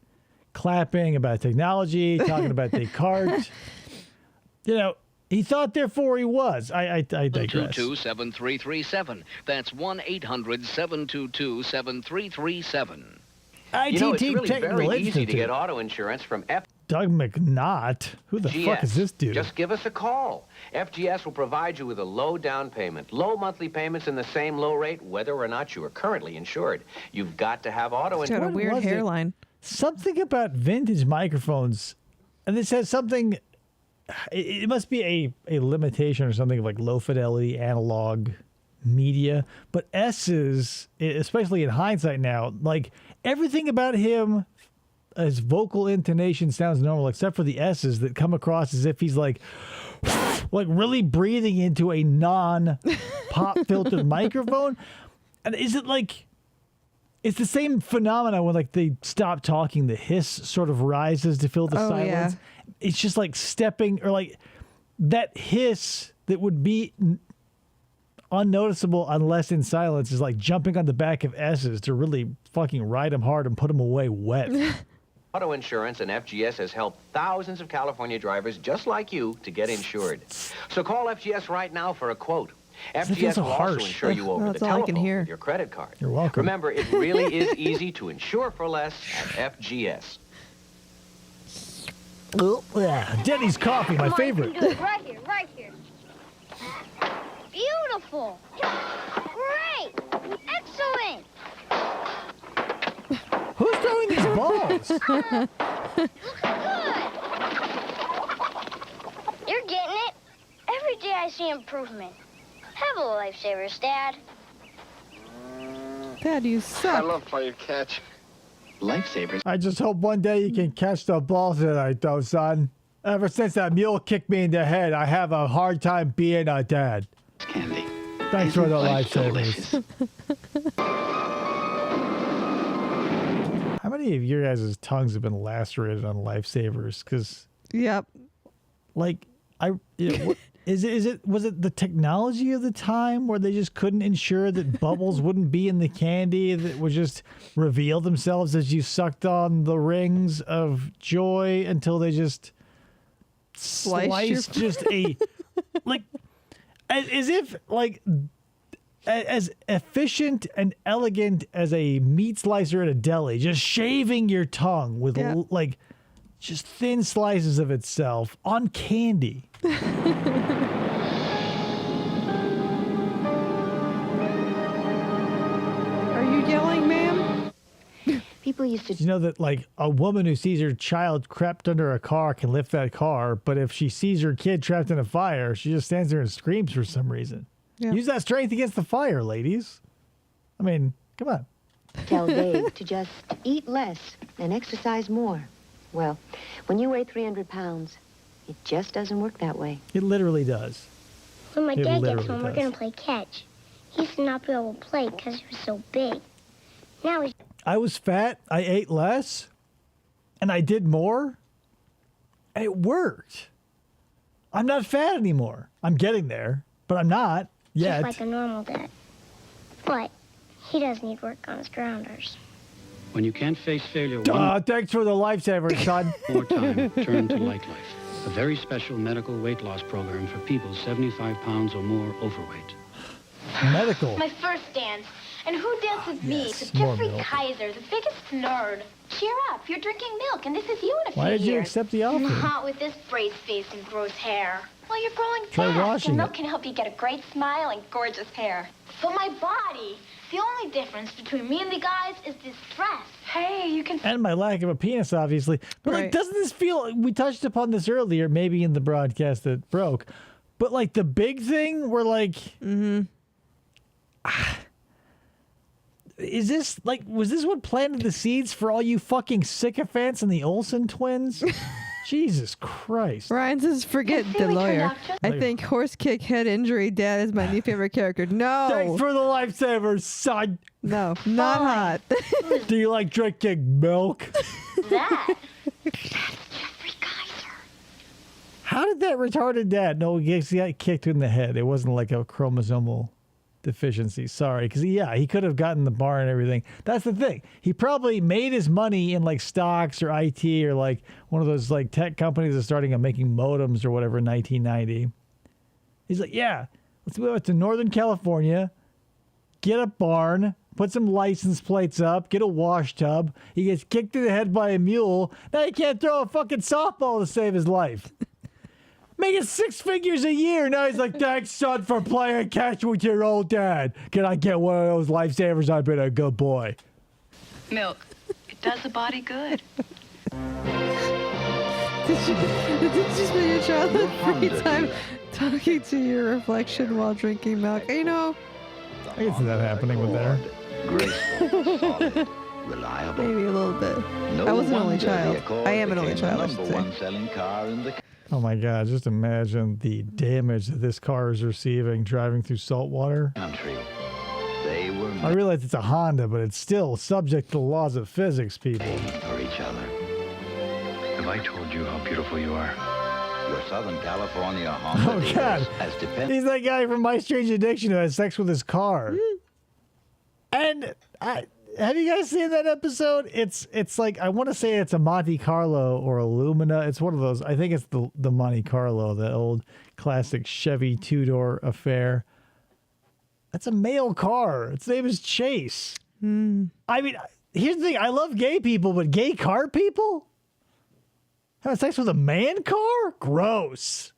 Clapping about technology, talking about Descartes. You know, he thought, therefore he was. I digress. 222-7337. That's 1-800-722-7337. You know, it's really Technical very easy Institute. to get auto insurance from Doug McNaught? Who the fuck is this dude? Just give us a call. FGS will provide you with a low down payment, low monthly payments, and the same low rate, whether or not you are currently insured. You've got to have auto He's got a insurance. weird hairline. Something about vintage microphones, and it says something. It must be a limitation or something of like low fidelity analog media. But S's, especially in hindsight now, like everything about him, his vocal intonation sounds normal except for the S's that come across as if he's like really breathing into a non-pop filtered microphone. And is it like... It's the same phenomenon when like they stop talking, the hiss sort of rises to fill the silence. Yeah. It's just like stepping, or like that hiss that would be unnoticeable unless in silence is like jumping on the back of S's to really fucking ride them hard and put them away wet. Auto insurance and FGS has helped thousands of California drivers just like you to get insured. So call FGS right now for a quote. FGS will also insure you over the telephone with your credit card. You're welcome. Remember, it really is easy to insure for less at FGS. Yeah, Denny's coffee, my favorite. Do it right here, right here. Beautiful. Great. Excellent. Who's throwing these balls? Good. You're getting it. Every day I see improvement. Have a lifesavers, Dad. Dad, you suck. I love playing catch. Lifesavers. I just hope one day you can catch the ball tonight, though, son. Ever since that mule kicked me in the head, I have a hard time being a dad. Candy. Thanks for the lifesavers. How many of your guys' tongues have been lacerated on lifesavers? Because, yep. like, Was it the technology of the time where they just couldn't ensure that bubbles wouldn't be in the candy that would just reveal themselves as you sucked on the rings of joy until they just sliced just a like as if like as efficient and elegant as a meat slicer at a deli, just shaving your tongue with like just thin slices of itself on candy. Are you yelling, ma'am? People used to... You know that, like, a woman who sees her child trapped under a car can lift that car, but if she sees her kid trapped in a fire, she just stands there and screams for some reason. Yeah. Use that strength against the fire, ladies. I mean, come on. Tell Dave to just eat less and exercise more. Well, when you weigh 300 pounds, it just doesn't work that way. It literally does. When my dad gets home, we're going to play catch. He used to not be able to play because he was so big. Now he's... I was fat, I ate less, and I did more, and it worked. I'm not fat anymore. I'm getting there, but I'm not yet. Just like a normal dad. But he does need work on his grounders. When you can't face failure thanks for the lifesaver, son. more time, turn to Light Life, a very special medical weight loss program for people 75 pounds or more overweight. Medical. My first dance. And who dances me? Yes, It's Jeffrey more milk. Kaiser, the biggest nerd. Cheer up, you're drinking milk, and this is you in a few Why did you years. accept the offer? Not with this brace face and gross hair. Well, you're growing Try fast, washing and milk it. can help you get a great smile and gorgeous hair. But my body, the only difference between me and the guys is this dress. Hey, you can... And my lack of a penis, obviously. But, like, doesn't this feel... We touched upon this earlier, maybe in the broadcast that broke. But, like, the big thing where, like... Is this, like, was this what planted the seeds for all you fucking sycophants and the Olsen twins? Jesus Christ. Ryan says, forget the lawyer. I think horse kick head injury dad is my new favorite character. No. Thanks for the lifesaver, son. No, not hot. Do you like drinking milk? That. How did that retarded dad? No, he got kicked in the head. It wasn't like a chromosomal deficiency. Sorry. Because, yeah, he could have gotten the bar and everything. That's the thing. He probably made his money in, like, stocks or IT or, like, one of those, like, tech companies that's starting at making modems or whatever in 1990. He's like, yeah, let's move out to Northern California, get a barn, put some license plates up, get a wash tub. He gets kicked in the head by a mule. Now he can't throw a fucking softball to save his life. Making 6 figures a year. Now he's like, thanks, son, for playing catch with your old dad. Can I get one of those lifesavers? I've been a good boy. Milk. It does the body good. Did you spend your childhood free time talking to your reflection while drinking milk? You know, I can see that happening with there. Graceful, solid, reliable. Maybe a little bit. No I was an only wonder child. the Accord I am an only became the child, I should number say. one selling car in the... Oh my God, just imagine the damage that this car is receiving driving through salt water. country. They were I realize it's a Honda, but it's still subject to the laws of physics, people. made for each other. Have I told you how beautiful you are? Your Southern California Honda Oh dealers God, has depended he's that guy from My Strange Addiction who has sex with his car. And have you guys seen that episode? It's like, I want to say it's a Monte Carlo or a Lumina. It's one of those. I think it's the Monte Carlo, the old classic Chevy two-door affair. That's a male car. Its name is Chase. I mean, here's the thing. I love gay people, but gay car people? Having sex with a man car? Gross.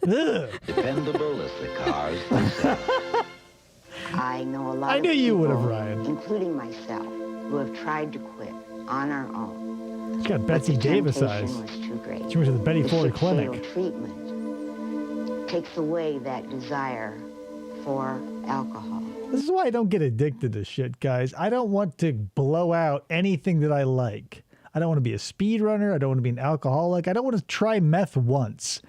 Ugh. dependable as the cars themselves. I know a lot I of knew you would have, people, Ryan. including myself, who have tried to quit on our own. She's got Betsy But the Davis temptation eyes. was too great. She went to the Betty Ford sick Clinic. fatal treatment takes away that desire for alcohol. This is why I don't get addicted to shit, guys. I don't want to blow out anything that I like. I don't want to be a speedrunner. I don't want to be an alcoholic. I don't want to try meth once.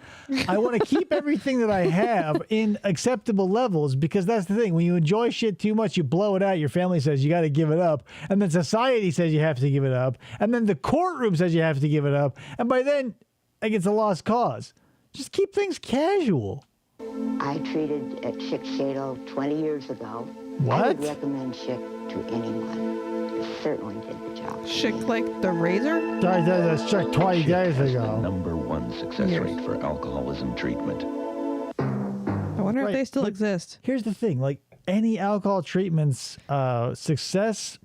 I want to keep everything that I have in acceptable levels, because that's the thing. When you enjoy shit too much, you blow it out. Your family says you got to give it up. And then society says you have to give it up. And then the courtroom says you have to give it up. And by then, like, it's a lost cause. Just keep things casual. I treated at Chick Shadow 20 years ago. What? I would recommend Chick to anyone. It certainly did the job. Chick like the razor? That's Chick 20 days ago. #1 success rate for alcoholism treatment. I wonder if they still exist. Here's the thing, like any alcohol treatments, success,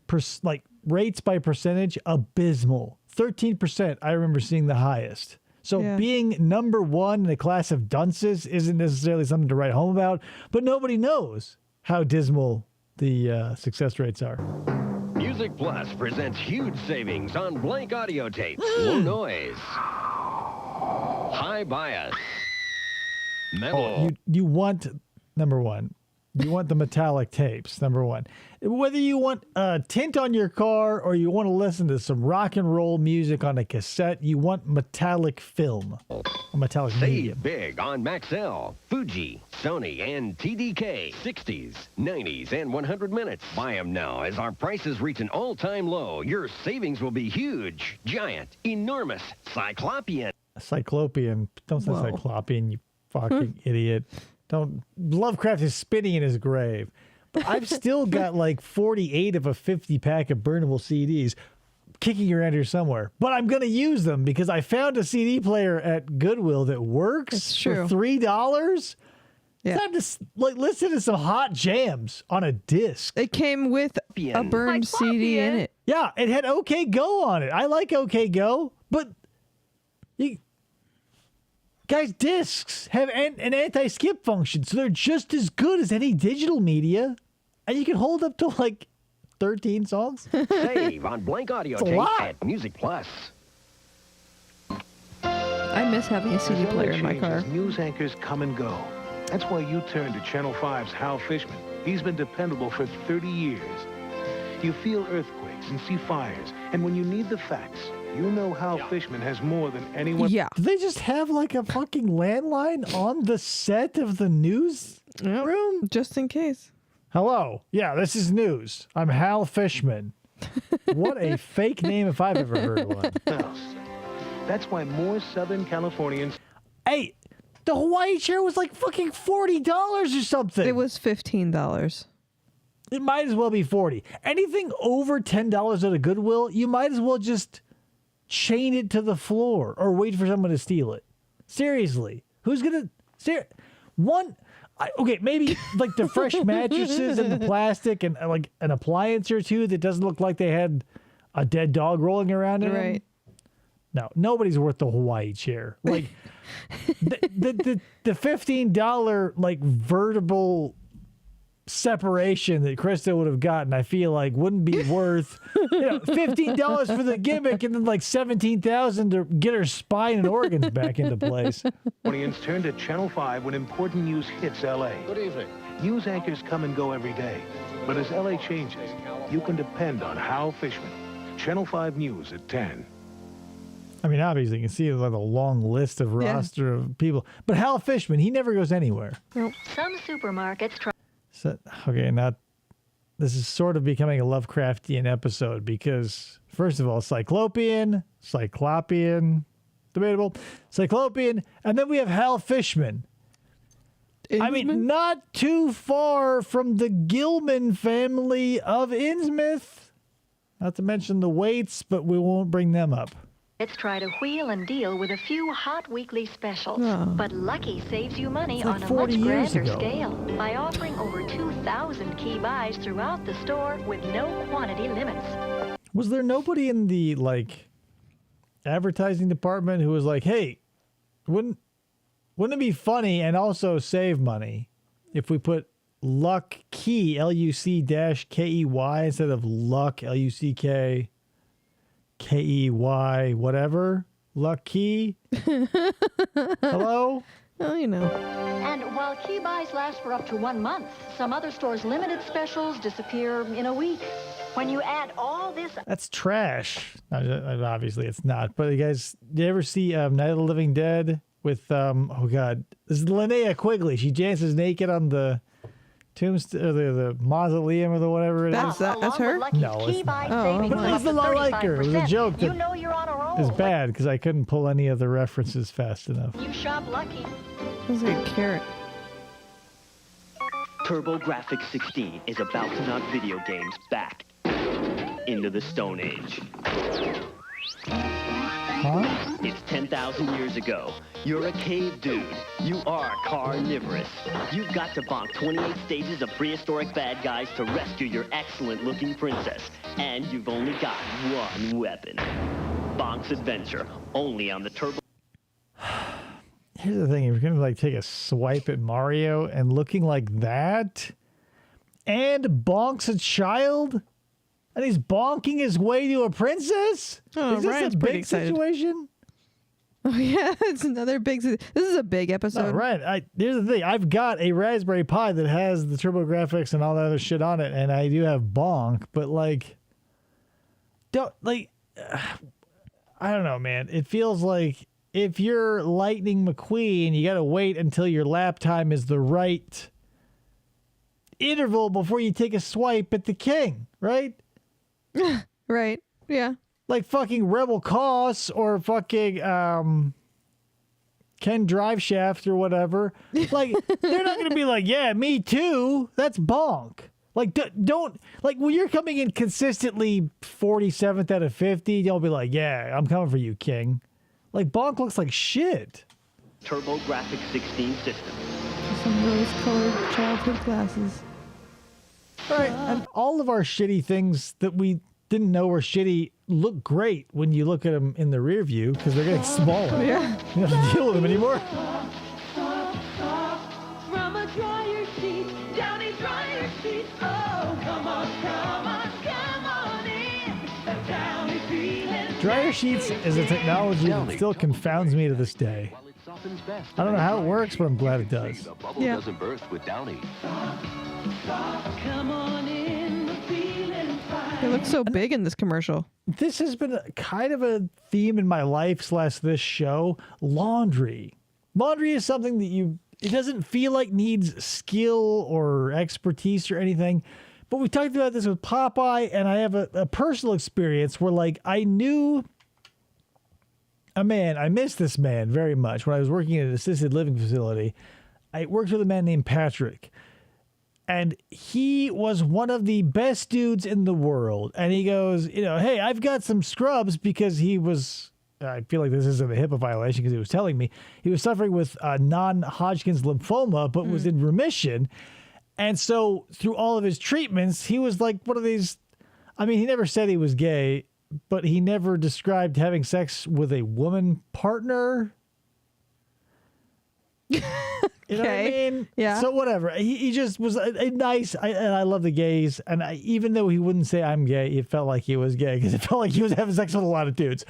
rates by percentage, abysmal. 13%, I remember seeing the highest. So being #1 in a class of dunces isn't necessarily something to write home about, but nobody knows how dismal the success rates are. Music Plus presents huge savings on blank audio tapes, low noise, high bias, metal. Oh, you want, #1, you want the metallic tapes, #1. Whether you want a tint on your car or you want to listen to some rock and roll music on a cassette, you want metallic film, a metallic medium. Save big on Maxell, Fuji, Sony, and TDK. 60s, 90s, and 100 minutes. Buy them now as our prices reach an all-time low. Your savings will be huge, giant, enormous, cyclopean. Cyclopean. Don't say cyclopean, you fucking idiot. Don't. Lovecraft is spinning in his grave. But I've still got like 48 of a 50 pack of burnable CDs kicking around here somewhere. But I'm going to use them because I found a CD player at Goodwill that works for $3. Yeah. Time to listen to some hot jams on a disc. It came with a burned CD in it. Yeah, it had OK Go on it. I like OK Go, but guys, discs have an anti-skip function, so they're just as good as any digital media, and you can hold up to like 13 songs. Save on blank audio tape at Music Plus. I miss having a CD player in my car. News anchors come and go. That's why you turn to Channel 5's Hal Fishman. He's been dependable for 30 years. You feel earthquakes and see fires, and when you need the facts, you know Hal Fishman has more than anyone. Yeah. Do they just have like a fucking landline on the set of the news room? Just in case. Hello. Yeah, this is news. I'm Hal Fishman. What a fake name if I've ever heard one. That's why more Southern Californians... Hey, the Hawaii chair was like fucking $40 or something. It was $15. It might as well be 40. Anything over $10 at a Goodwill, you might as well just chain it to the floor or wait for someone to steal it. Seriously. Who's going to... Okay, maybe like the fresh mattresses and the plastic and like an appliance or two that doesn't look like they had a dead dog rolling around in it. No, nobody's worth the Hawaii chair. Like the $15 like vertibble separation that Krista would have gotten, I feel like wouldn't be worth $15 for the gimmick and then like $17,000 to get her spine and organs back into place. Audience turn to Channel 5 when important news hits L.A. Good evening. News anchors come and go every day, but as L.A. changes, you can depend on Hal Fishman. Channel 5 News at 10. I mean, obviously, you can see like a long list of roster of people, but Hal Fishman, he never goes anywhere. Some supermarkets try. So, okay, now this is sort of becoming a Lovecraftian episode because, first of all, Cyclopean, debatable, Cyclopean, and then we have Hal Fishman. I mean, not too far from the Gilman family of Innsmouth. Not to mention the Waits, but we won't bring them up. Let's try to wheel and deal with a few hot weekly specials. But Lucky saves you money on a much grander scale by offering over 2,000 key buys throughout the store with no quantity limits. Was there nobody in the like advertising department who was like, "Hey, wouldn't it be funny and also save money if we put Luck Key LUC-KEY instead of Luck LUCK?" KEY, whatever. Lucky. Hello? Oh, you know. And while key buys last for up to 1 month, some other stores' limited specials disappear in a week. When you add all this... That's trash. Obviously, it's not. But you guys, do you ever see Night of the Living Dead with, oh, God. This is Linnea Quigley. She dances naked on the tombstone, or the mausoleum, or the whatever it is. That's her? No, it's not. But it was a lot like her. It was a joke that is bad because I couldn't pull any of the references fast enough. You shop Lucky. It was like a carrot. TurboGrafx 16 is about to knock video games back into the Stone Age. Huh? It's 10,000 years ago. You're a cave dude. You are carnivorous. You've got to bonk 28 stages of prehistoric bad guys to rescue your excellent-looking princess. And you've only got one weapon. Bonk's Adventure, only on the Turbo... Here's the thing, if you're gonna like take a swipe at Mario and looking like that, and bonks a child, and he's bonking his way to a princess. Oh, is this Ryan's a pretty big excited. situation? Oh yeah, it's another big. This is a big episode. No, right. Here's the thing. I've got a Raspberry Pi that has the TurboGrafx and all that other shit on it, and I do have bonk, but like, don't like. I don't know, man. It feels like if you're Lightning McQueen, you got to wait until your lap time is the right interval before you take a swipe at the king, right? Right. Yeah. Like fucking Rebel Cos or fucking Ken Driveshaft or whatever. Like, they're not going to be like, yeah, me too. That's bonk. Like, don't, like, when you're coming in consistently 47th out of 50, don't be like, yeah, I'm coming for you, king. Like, bonk looks like shit. TurboGrafx 16 system. Some rose-colored childhood glasses. All right, and all of our shitty things that we didn't know were shitty look great when you look at them in the rear view because they're getting smaller. Yeah. You don't have to deal with them anymore. From a dryer sheet, down a dryer sheet. Oh, come on, come on, come on in. Down a feeling. Dryer sheets is a technology that still confounds me to this day. I don't know how it works, but I'm glad it does. The bubble Yeah. doesn't burst with Downy. Come on in, the feeling fine. It looks so big in this commercial. This has been kind of a theme in my life / this show. Laundry. Laundry is something that it doesn't feel like needs skill or expertise or anything. But we talked about this with Popeye, and I have a personal experience where, like, I knew a man. I miss this man very much. When I was working at an assisted living facility, I worked with a man named Patrick. And he was one of the best dudes in the world. And he goes, hey, I've got some scrubs because he was, I feel like this isn't a HIPAA violation because he was telling me, he was suffering with non-Hodgkin's lymphoma, but was in remission. And so through all of his treatments, he was like one of these, I mean, he never said he was gay, but he never described having sex with a woman partner. You know what I mean? Yeah. So whatever. He just was a nice, and I love the gays. And even though he wouldn't say I'm gay, it felt like he was gay because it felt like he was having sex with a lot of dudes.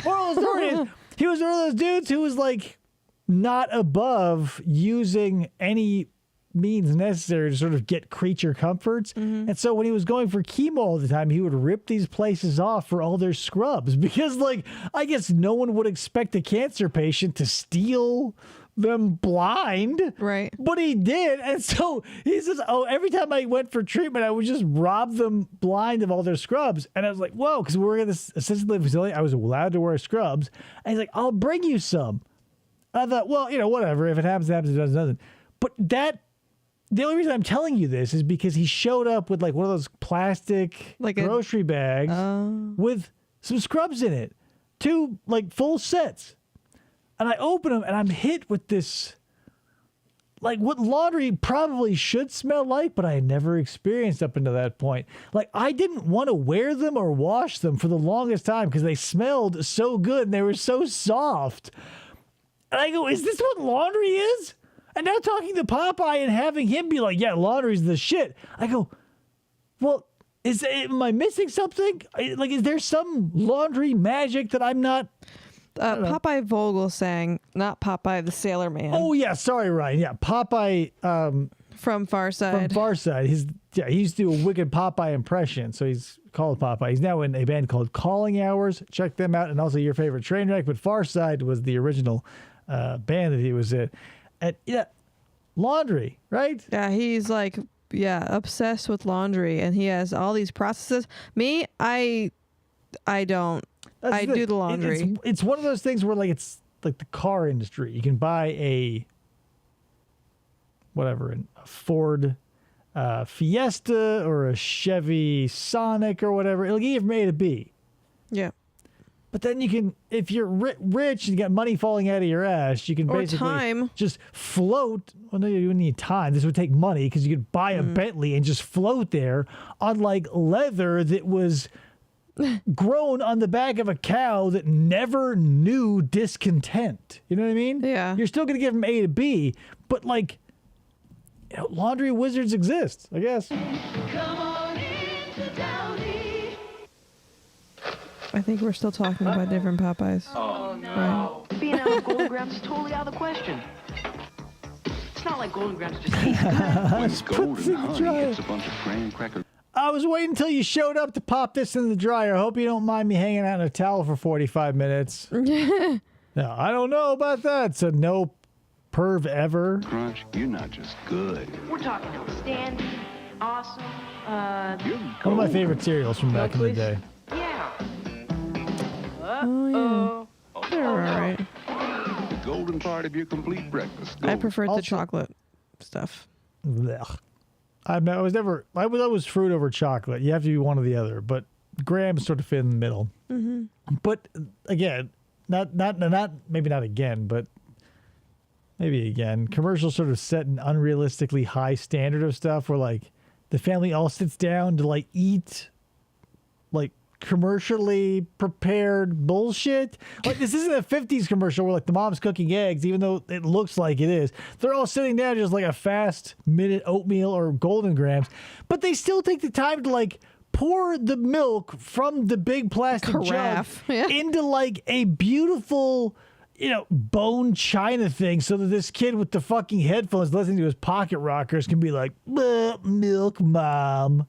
Moral of the story is, he was one of those dudes who was like not above using any means necessary to sort of get creature comforts. And so when he was going for chemo all the time, he would rip these places off for all their scrubs because, like, I guess no one would expect a cancer patient to steal them blind. Right. But he did. And so he says, every time I went for treatment, I would just rob them blind of all their scrubs. And I was like, whoa, because we were in this assisted living facility. I was allowed to wear scrubs. And he's like, I'll bring you some. And I thought, well, whatever. If it happens, it happens. If it doesn't. But the only reason I'm telling you this is because he showed up with like one of those plastic grocery bags with some scrubs in it. 2 like full sets. And I open them and I'm hit with this, like what laundry probably should smell like, but I had never experienced up until that point. Like I didn't want to wear them or wash them for the longest time because they smelled so good and they were so soft. And I go, is this what laundry is? And now talking to Popeye and having him be like, yeah, laundry's the shit. I go, well, am I missing something? Like, is there some laundry magic that I'm not? Popeye Vogel sang, not Popeye the Sailor Man. Oh yeah, sorry, Ryan. Yeah, Popeye from Far Side. From Far Side. He used to do a wicked Popeye impression, so he's called Popeye. He's now in a band called Calling Hours. Check them out, and also your favorite Trainwreck. But Far Side was the original band that he was in. And laundry, right? Yeah, he's like obsessed with laundry, and he has all these processes. Me, I don't. I do the laundry. It's one of those things where like it's like the car industry. You can buy a Ford Fiesta or a Chevy Sonic or whatever, it'll get you from A to B. Yeah. But then you can, if you're rich and you got money falling out of your ass, you can basically just float. Well, no, you wouldn't need time. This would take money because you could buy a Bentley and just float there on like leather that was grown on the back of a cow that never knew discontent. You know what I mean? Yeah. You're still going to get from A to B, but like, you know, laundry wizards exist, I guess. I think we're still talking about different Popeyes. Oh, no. Right. Being out of Golden Grams is totally out of the question. It's not like Golden Grams just tastes good. When golden honey hits a bunch of graham crackers. I was waiting until you showed up to pop this in the dryer. I hope you don't mind me hanging out in a towel for 45 minutes. No, I don't know about that. So no perv ever. Crunch, you're not just good. We're talking outstanding, awesome, One of my favorite cereals from back in the day. yeah. Oh, yeah. They're all right. The golden part of your complete breakfast. I preferred the chocolate stuff. Blech. I was always fruit over chocolate. You have to be one or the other, but Graham sort of fit in the middle. Mm-hmm. But again, not maybe not again, but maybe again. Commercials sort of set an unrealistically high standard of stuff where like the family all sits down to like eat like commercially prepared bullshit. Like this isn't a 50s commercial where like the mom's cooking eggs, even though it looks like it is. They're all sitting down just like a fast minute oatmeal or Golden Grams, but they still take the time to like pour the milk from the big plastic Carafe. jug into like a beautiful, you know, bone china thing so that this kid with the fucking headphones listening to his pocket rockers can be like, milk mom.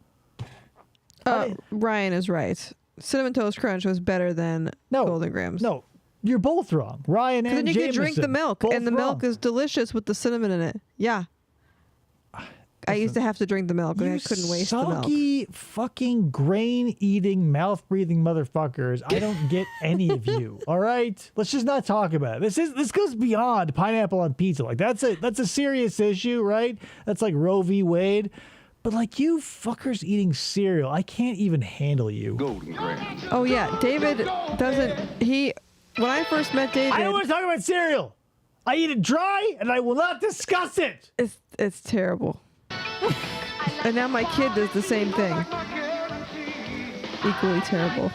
Ryan is right. Cinnamon Toast Crunch was better than Golden Grams. No, you're both wrong. Ryan and then you Jameson, can drink the milk, both and the milk is delicious with the cinnamon in it. Yeah. I used to have to drink the milk. I couldn't waste the milk. Soggy, fucking grain-eating, mouth-breathing motherfuckers. I don't get any of you. All right, let's just not talk about it. This goes beyond pineapple on pizza. Like that's a serious issue, right? That's like Roe v. Wade. But like you fuckers eating cereal, I can't even handle you. Golden Grams. Oh yeah, David doesn't. When I first met David, I don't want to talk about cereal. I eat it dry, and I will not discuss it. It's terrible. And now my kid does the same thing. Equally terrible.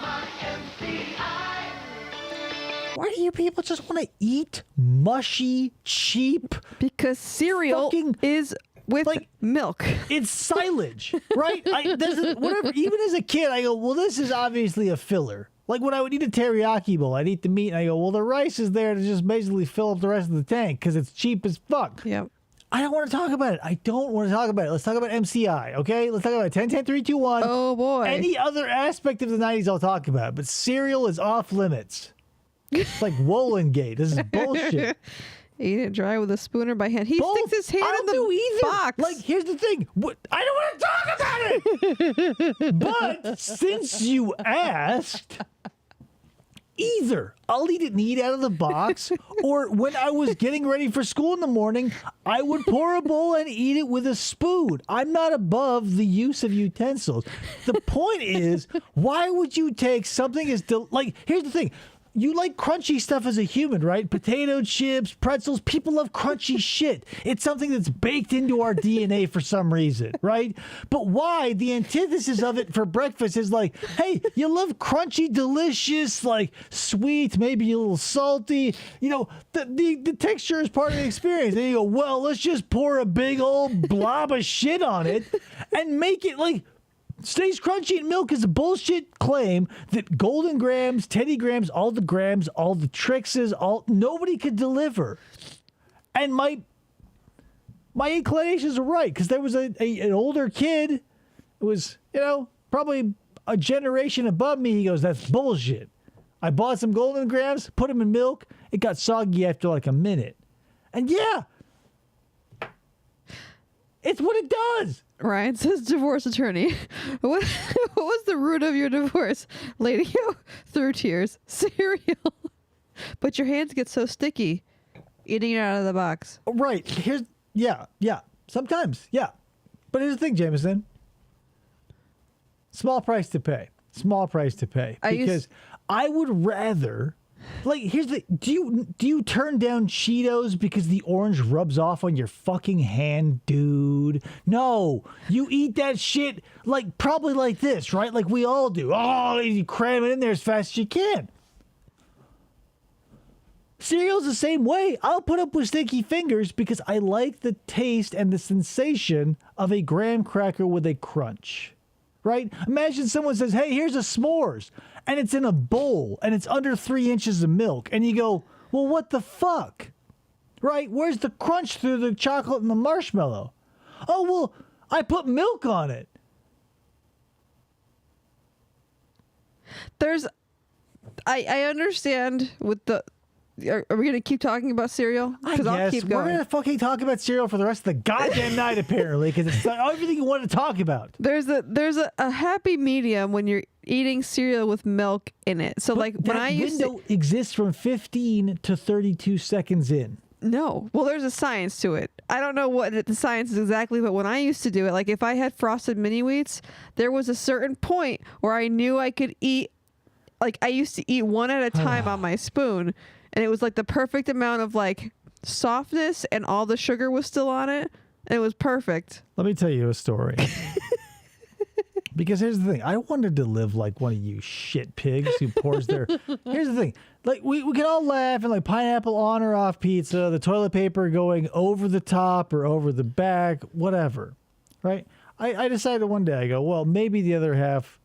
Why do you people just want to eat mushy, cheap? Because cereal is with like milk. It's silage, right? Whatever. Even as a kid, I go, well, this is obviously a filler. Like when I would eat a teriyaki bowl, I'd eat the meat, and I go, well, the rice is there to just basically fill up the rest of the tank because it's cheap as fuck. Yep. I don't want to talk about it. I don't want to talk about it. Let's talk about MCI, okay? Let's talk about 10, 10, 3, 2, 1. Oh, boy. Any other aspect of the 90s I'll talk about, but cereal is off limits. It's like Wollongate. This is bullshit. Eat it dry with a spoon or by hand. He sticks his hand in the box. Like, here's the thing. I don't want to talk about it. But since you asked, either I'll eat it neat out of the box, or when I was getting ready for school in the morning, I would pour a bowl and eat it with a spoon. I'm not above the use of utensils. The point is, why would you take something as like? Here's the thing. You like crunchy stuff as a human, right? Potato chips, pretzels. People love crunchy shit. It's something that's baked into our DNA for some reason, right? But why the antithesis of it for breakfast is like, hey, you love crunchy, delicious, like sweet, maybe a little salty. You know, the texture is part of the experience. And you go, well, let's just pour a big old blob of shit on it and make it like stays crunchy and milk is a bullshit claim that Golden Grams, Teddy Grams, all the Trixes, nobody could deliver. And my inclinations are right, because there was an older kid, it was, probably a generation above me. He goes, that's bullshit. I bought some Golden Grams, put them in milk. It got soggy after like a minute. And yeah, it's what it does. Ryan says, divorce attorney. What was the root of your divorce? Lady through tears. Cereal. But your hands get so sticky eating it out of the box. Right. Yeah. Sometimes, yeah. But here's the thing, Jameson. Small price to pay. Small price to pay. Because I would rather... Like, here's the... Do you turn down Cheetos because the orange rubs off on your fucking hand, dude? No. You eat that shit, like, probably like this, right? Like we all do. Oh, you cram it in there as fast as you can. Cereal's the same way. I'll put up with sticky fingers because I like the taste and the sensation of a graham cracker with a crunch. Right? Imagine someone says, hey, here's a s'mores, and it's in a bowl, and it's under 3 inches of milk, and you go, well, what the fuck? Right? Where's the crunch through the chocolate and the marshmallow? Oh, well, I put milk on it. I understand with the... Are we going to keep talking about cereal? Because I'll keep going. We're going to fucking talk about cereal for the rest of the goddamn night, apparently, because it's like everything you want to talk about. There's a happy medium when you're eating cereal with milk in it. So, like, when I used to... window exists from 15 to 32 seconds in. No. Well, there's a science to it. I don't know what the science is exactly, but when I used to do it, like, if I had Frosted Mini Wheats, there was a certain point where I knew I could eat... Like, I used to eat one at a time on my spoon, and it was like the perfect amount of like softness, and all the sugar was still on it, and it was perfect. Let me tell you a story. Because here's the thing. I wanted to live like one of you shit pigs who pours their... Here's the thing. Like, we can all laugh and like pineapple on or off pizza, the toilet paper going over the top or over the back, whatever. Right? I decided one day, I go, well, maybe the other half...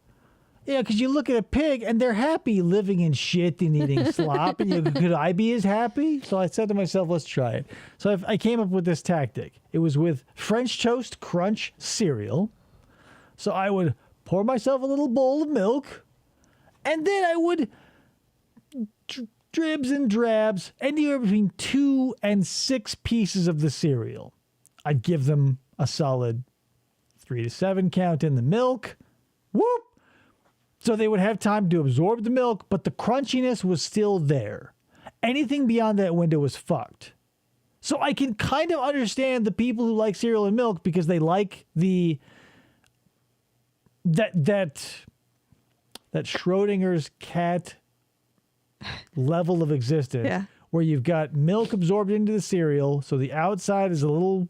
Yeah, because you look at a pig and they're happy living in shit and eating slop. And could I be as happy? So I said to myself, let's try it. So I came up with this tactic. It was with French Toast Crunch cereal. So I would pour myself a little bowl of milk. And then I would dribs and drabs anywhere between 2 and 6 pieces of the cereal. I'd give them a solid 3 to 7 count in the milk. Whoop! So they would have time to absorb the milk, but the crunchiness was still there. Anything beyond that window was fucked. So I can kind of understand the people who like cereal and milk because they like that Schrodinger's cat level of existence, where you've got milk absorbed into the cereal, so the outside is a little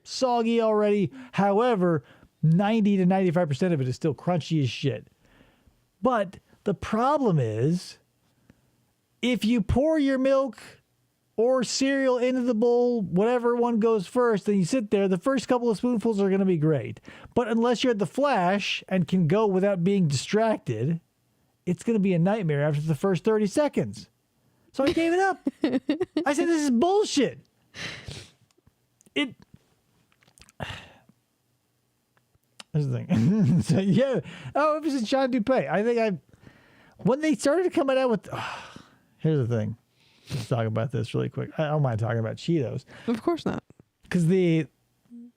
soggy already. However, 90 to 95% of it is still crunchy as shit. But the problem is, if you pour your milk or cereal into the bowl, whatever one goes first, and you sit there, the first couple of spoonfuls are going to be great. But unless you're at the flash and can go without being distracted, it's going to be a nightmare after the first 30 seconds. So I gave it up. I said, this is bullshit. That's the thing. So, yeah. Oh, it was John Dupay. I think when they started coming out with, here's the thing. Let's talk about this really quick. I don't mind talking about Cheetos. Of course not. Because they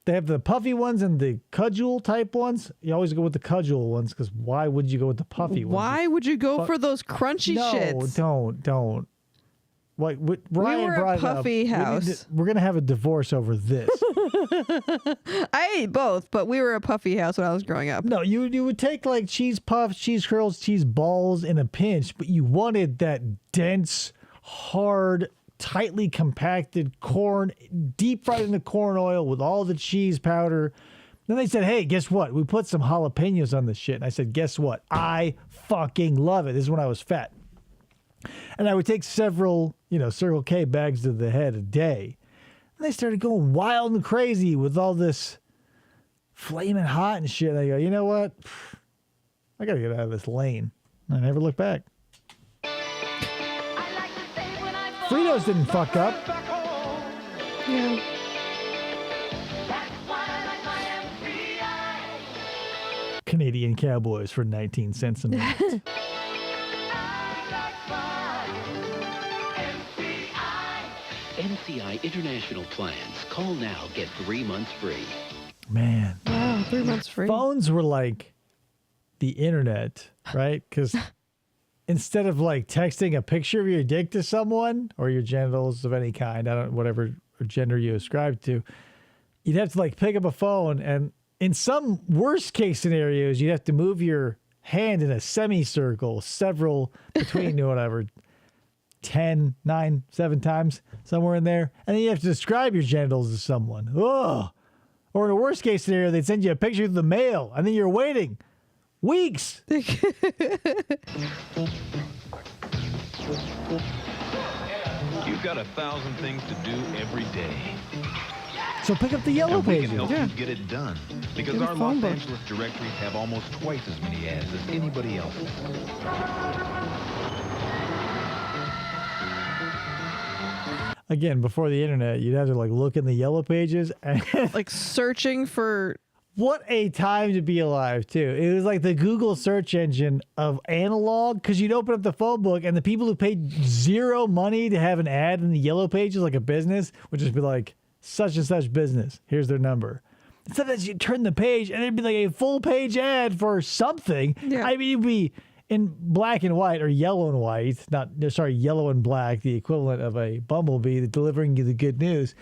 have the puffy ones and the cudgel type ones. You always go with the cudgel ones because why would you go with the puffy ones? Why would you go for those crunchy shits? No, don't. Like Ryan we were brought a puffy it up. house. We're gonna have a divorce over this. I ate both, but we were a puffy house when I was growing up. No, you would take like cheese puffs, cheese curls, cheese balls in a pinch, but you wanted that dense, hard, tightly compacted corn, deep fried in the corn oil with all the cheese powder. Then they said, hey, guess what? We put some jalapenos on this shit. And I said, guess what? I fucking love it. This is when I was fat. And I would take several, Circle K bags to the head a day. And they started going wild and crazy with all this flaming hot and shit. And I go, you know what? I got to get out of this lane. And I never look back. Fritos didn't fuck up. Yeah. Canadian Cowboys for 19 cents a minute. NCI International Plans. Call now, get 3 months free. Man. Wow, 3 months free. Phones were like the internet, right? Because instead of like texting a picture of your dick to someone or your genitals of any kind, whatever gender you ascribe to, you'd have to like pick up a phone and in some worst case scenarios, you'd have to move your hand in a semicircle, several between whatever, 10, 9, 7 times, somewhere in there. And then you have to describe your genitals to someone. Ugh. Or in a worst case scenario, they'd send you a picture of the mail, and then you're waiting weeks. You've got 1,000 things to do every day. So pick up the yellow pages. We can help you get it done. Because our Los Angeles directories have almost twice as many ads as anybody else's. Again, before the internet, you'd have to like look in the yellow pages and like searching for. What a time to be alive, too. It was like the Google search engine of analog, because you'd open up the phone book and the people who paid zero money to have an ad in the yellow pages, like a business, would just be like, such and such business. Here's their number. Sometimes you turn the page and it'd be like a full page ad for something. Yeah. I mean, it'd be in black and white or yellow and white, yellow and black, the equivalent of a bumblebee delivering you the good news.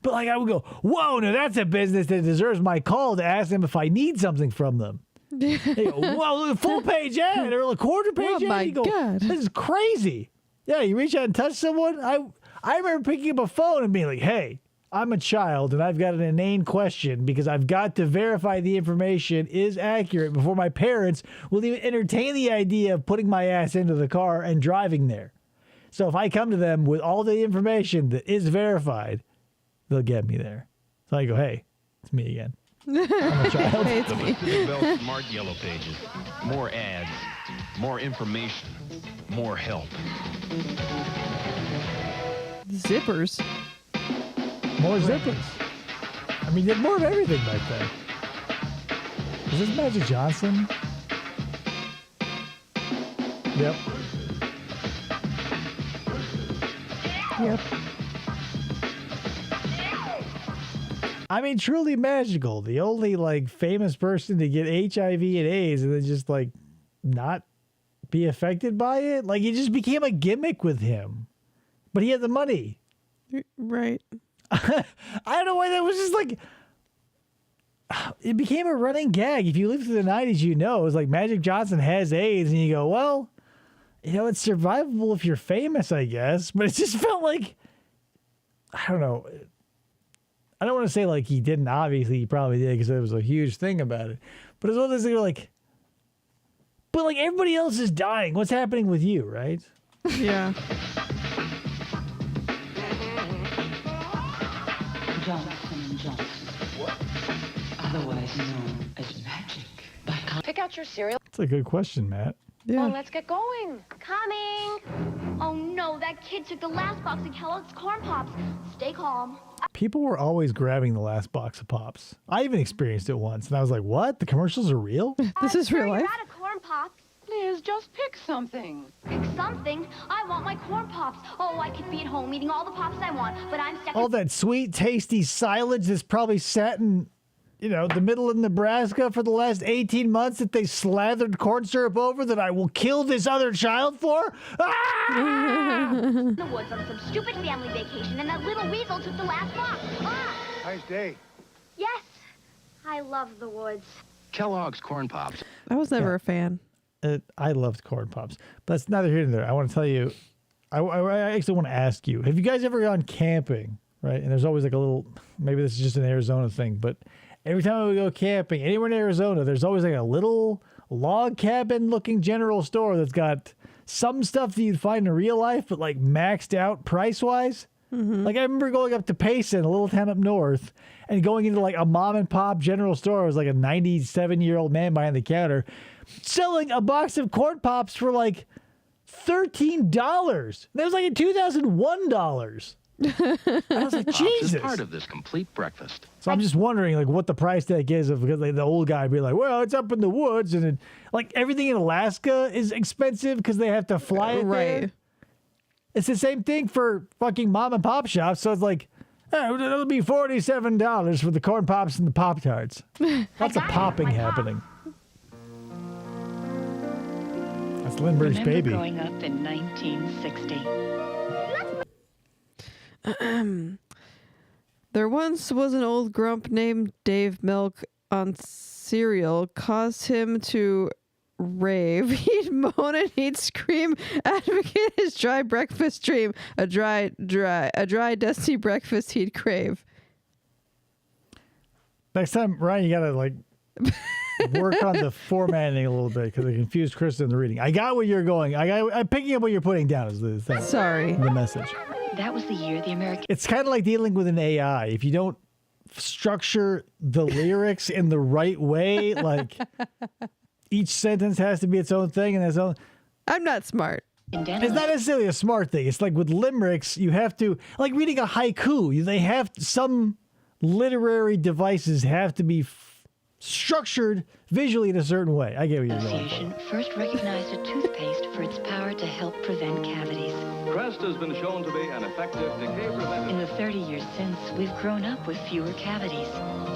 But like I would go, whoa, now that's a business that deserves my call to ask them if I need something from them. They go, whoa, a full page ad or a quarter page ad. My You go, God. this is crazy. Yeah, you reach out and touch someone. I remember picking up a phone and being like, hey, I'm a child and I've got an inane question because I've got to verify the information is accurate before my parents will even entertain the idea of putting my ass into the car and driving there. So if I come to them with all the information that is verified, they'll get me there. So I go, hey, it's me again. I'm a child. Hey, it's me. Pacific Bell Smart Yellow Pages. More ads, more information, more help. Zippers. More zippers. I mean, you had more of everything back then. Is this Magic Johnson? Yep. Yep. I mean, truly magical. The only like famous person to get HIV and AIDS and then just like not be affected by it. Like it just became a gimmick with him, but he had the money. Right. I don't know why that was just like. It became a running gag. If you lived through the 90s, you know, it was like Magic Johnson has AIDS, and you go, well, you know, it's survivable if you're famous, I guess. But it just felt like, I don't know. I don't want to say like he didn't. Obviously, he probably did because there was a huge thing about it. But it's one of those things where like, but like everybody else is dying. What's happening with you, right? Yeah. Johnson & Johnson. What? Otherwise known as magic. Pick out your cereal. That's a good question, Matt. Yeah. Well, let's get going. Coming. Oh no, that kid took the last box of Kellogg's Corn Pops. Stay calm. People were always grabbing the last box of Pops. I even experienced it once, and I was like, what? The commercials are real? This is real life? You're out of Corn Pops. Liz, just pick something. Pick something. I want my Corn Pops. Oh, I could be at home eating all the Pops I want, but I'm stuck. All that sweet, tasty silage that's probably sat in, you know, the middle of Nebraska for the last 18 months that they slathered corn syrup over that I will kill this other child for? Ah! in the woods on some stupid family vacation, and that little weasel took the last box. Ah! Nice day. Yes, I love the woods. Kellogg's Corn Pops. I was never a fan. I loved Corn Pops. But that's neither here nor there. I want to tell you, I actually want to ask you, have you guys ever gone camping, right? And there's always like a little, maybe this is just an Arizona thing, but every time we go camping, anywhere in Arizona, there's always like a little log cabin looking general store that's got some stuff that you'd find in real life, but like maxed out price wise. Mm-hmm. Like I remember going up to Payson, a little town up north, and going into like a mom and pop general store. It was like a 97-year-old man behind the counter selling a box of Corn Pops for like $13. That was like a $2001. I was like, Jesus. Is part of this complete breakfast. So I'm just wondering, like, what the price tag is of because like, the old guy be like, well, it's up in the woods, and then, like everything in Alaska is expensive because they have to fly it there. It's the same thing for fucking mom and pop shops. So it's like, it'll be $47 for the Corn Pops and the Pop Tarts. Lots of popping happening. That's Lindbergh's baby. Growing up in 1960. There once was an old grump named Dave Milk, on cereal caused him to rave. He'd moan and he'd scream, advocate his dry breakfast dream, a dry, dusty breakfast he'd crave. Next time, Ryan, you gotta like work on the formatting a little bit because I confused Krista in the reading. I got where you're going. I'm picking up what you're putting down is the thing. Sorry. The message. That was the year the American... It's kind of like dealing with an AI. If you don't structure the lyrics in the right way, like each sentence has to be its own thing and its own... I'm not smart. It's not necessarily a smart thing. It's like with limericks, you have to... Like reading a haiku, they have... Some literary devices have to be structured visually in a certain way. I get what you're going Association first recognized a toothpaste for its power to help prevent cavities. Crest has been shown to be an effective decay preventer. In the 30 years since, we've grown up with fewer cavities.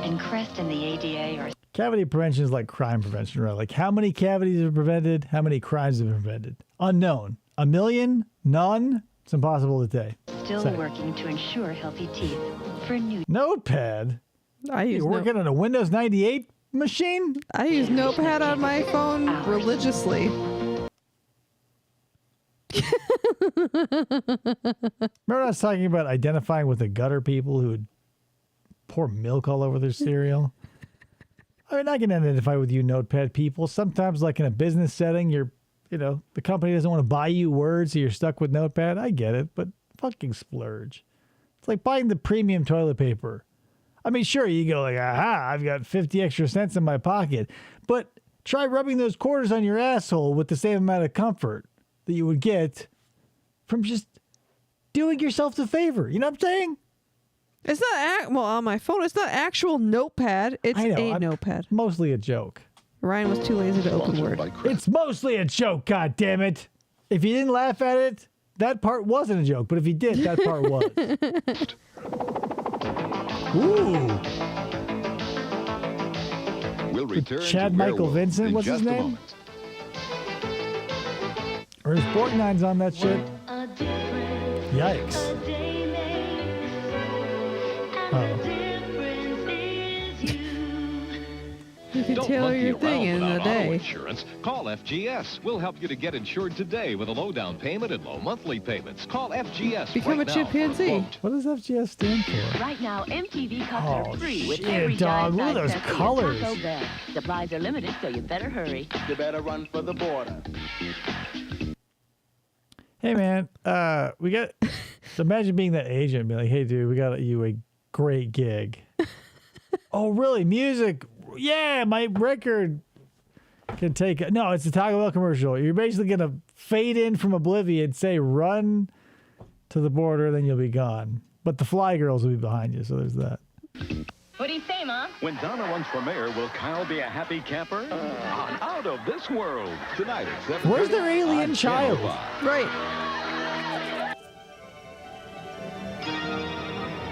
And Crest and the ADA are... Cavity prevention is like crime prevention, right? Like how many cavities are prevented? How many crimes have been prevented? Unknown. 1 million? None? It's impossible to say. still working to ensure healthy teeth. For new... Notepad? You're working on a Windows 98 machine? I use Notepad on my phone religiously. Remember I was talking about identifying with the gutter people who would pour milk all over their cereal? I mean, I can identify with you Notepad people. Sometimes, like in a business setting, the company doesn't want to buy you words, so you're stuck with Notepad. I get it, but fucking splurge. It's like buying the premium toilet paper. I mean, sure, you go like, aha, I've got 50 extra cents in my pocket. But try rubbing those quarters on your asshole with the same amount of comfort that you would get from just doing yourself the favor. You know what I'm saying? It's not, on my phone, it's not actual Notepad. It's a Notepad. Mostly a joke. Ryan was too lazy to open Word. It's mostly a joke, goddammit. If you didn't laugh at it, that part wasn't a joke. But if you did, that part was. Ooh. We'll return Chad to Michael Werewolf Vincent, in what's his just a name? moment. Ernest Borgnine's on that shit. Yikes. You can Don't tailor monkey your thing around in a without auto day. insurance. Call FGS. We'll help you to get insured today with a low down payment and low monthly payments. Call FGS Become right a now chimpanzee. for a quote. What does FGS stand for? Right now, MTV cups Oh, are free with shit, every dog. Look at giant those size test colors. in your Taco Bell. Supplies are limited, so you better hurry. You better run for the border. Hey, man, we got... Imagine being that agent and be like, hey, dude, we got you a great gig. Oh, really? Music? Yeah, my record can take it. No, it's a Taco Bell commercial. You're basically going to fade in from oblivion, say run to the border, then you'll be gone. But the Fly Girls will be behind you, so there's that. What do you say, Mom? When Donna runs for mayor, will Kyle be a happy camper? On Out of This World. Tonight at 7:30. Where's their alien on child? Channel 5. Right.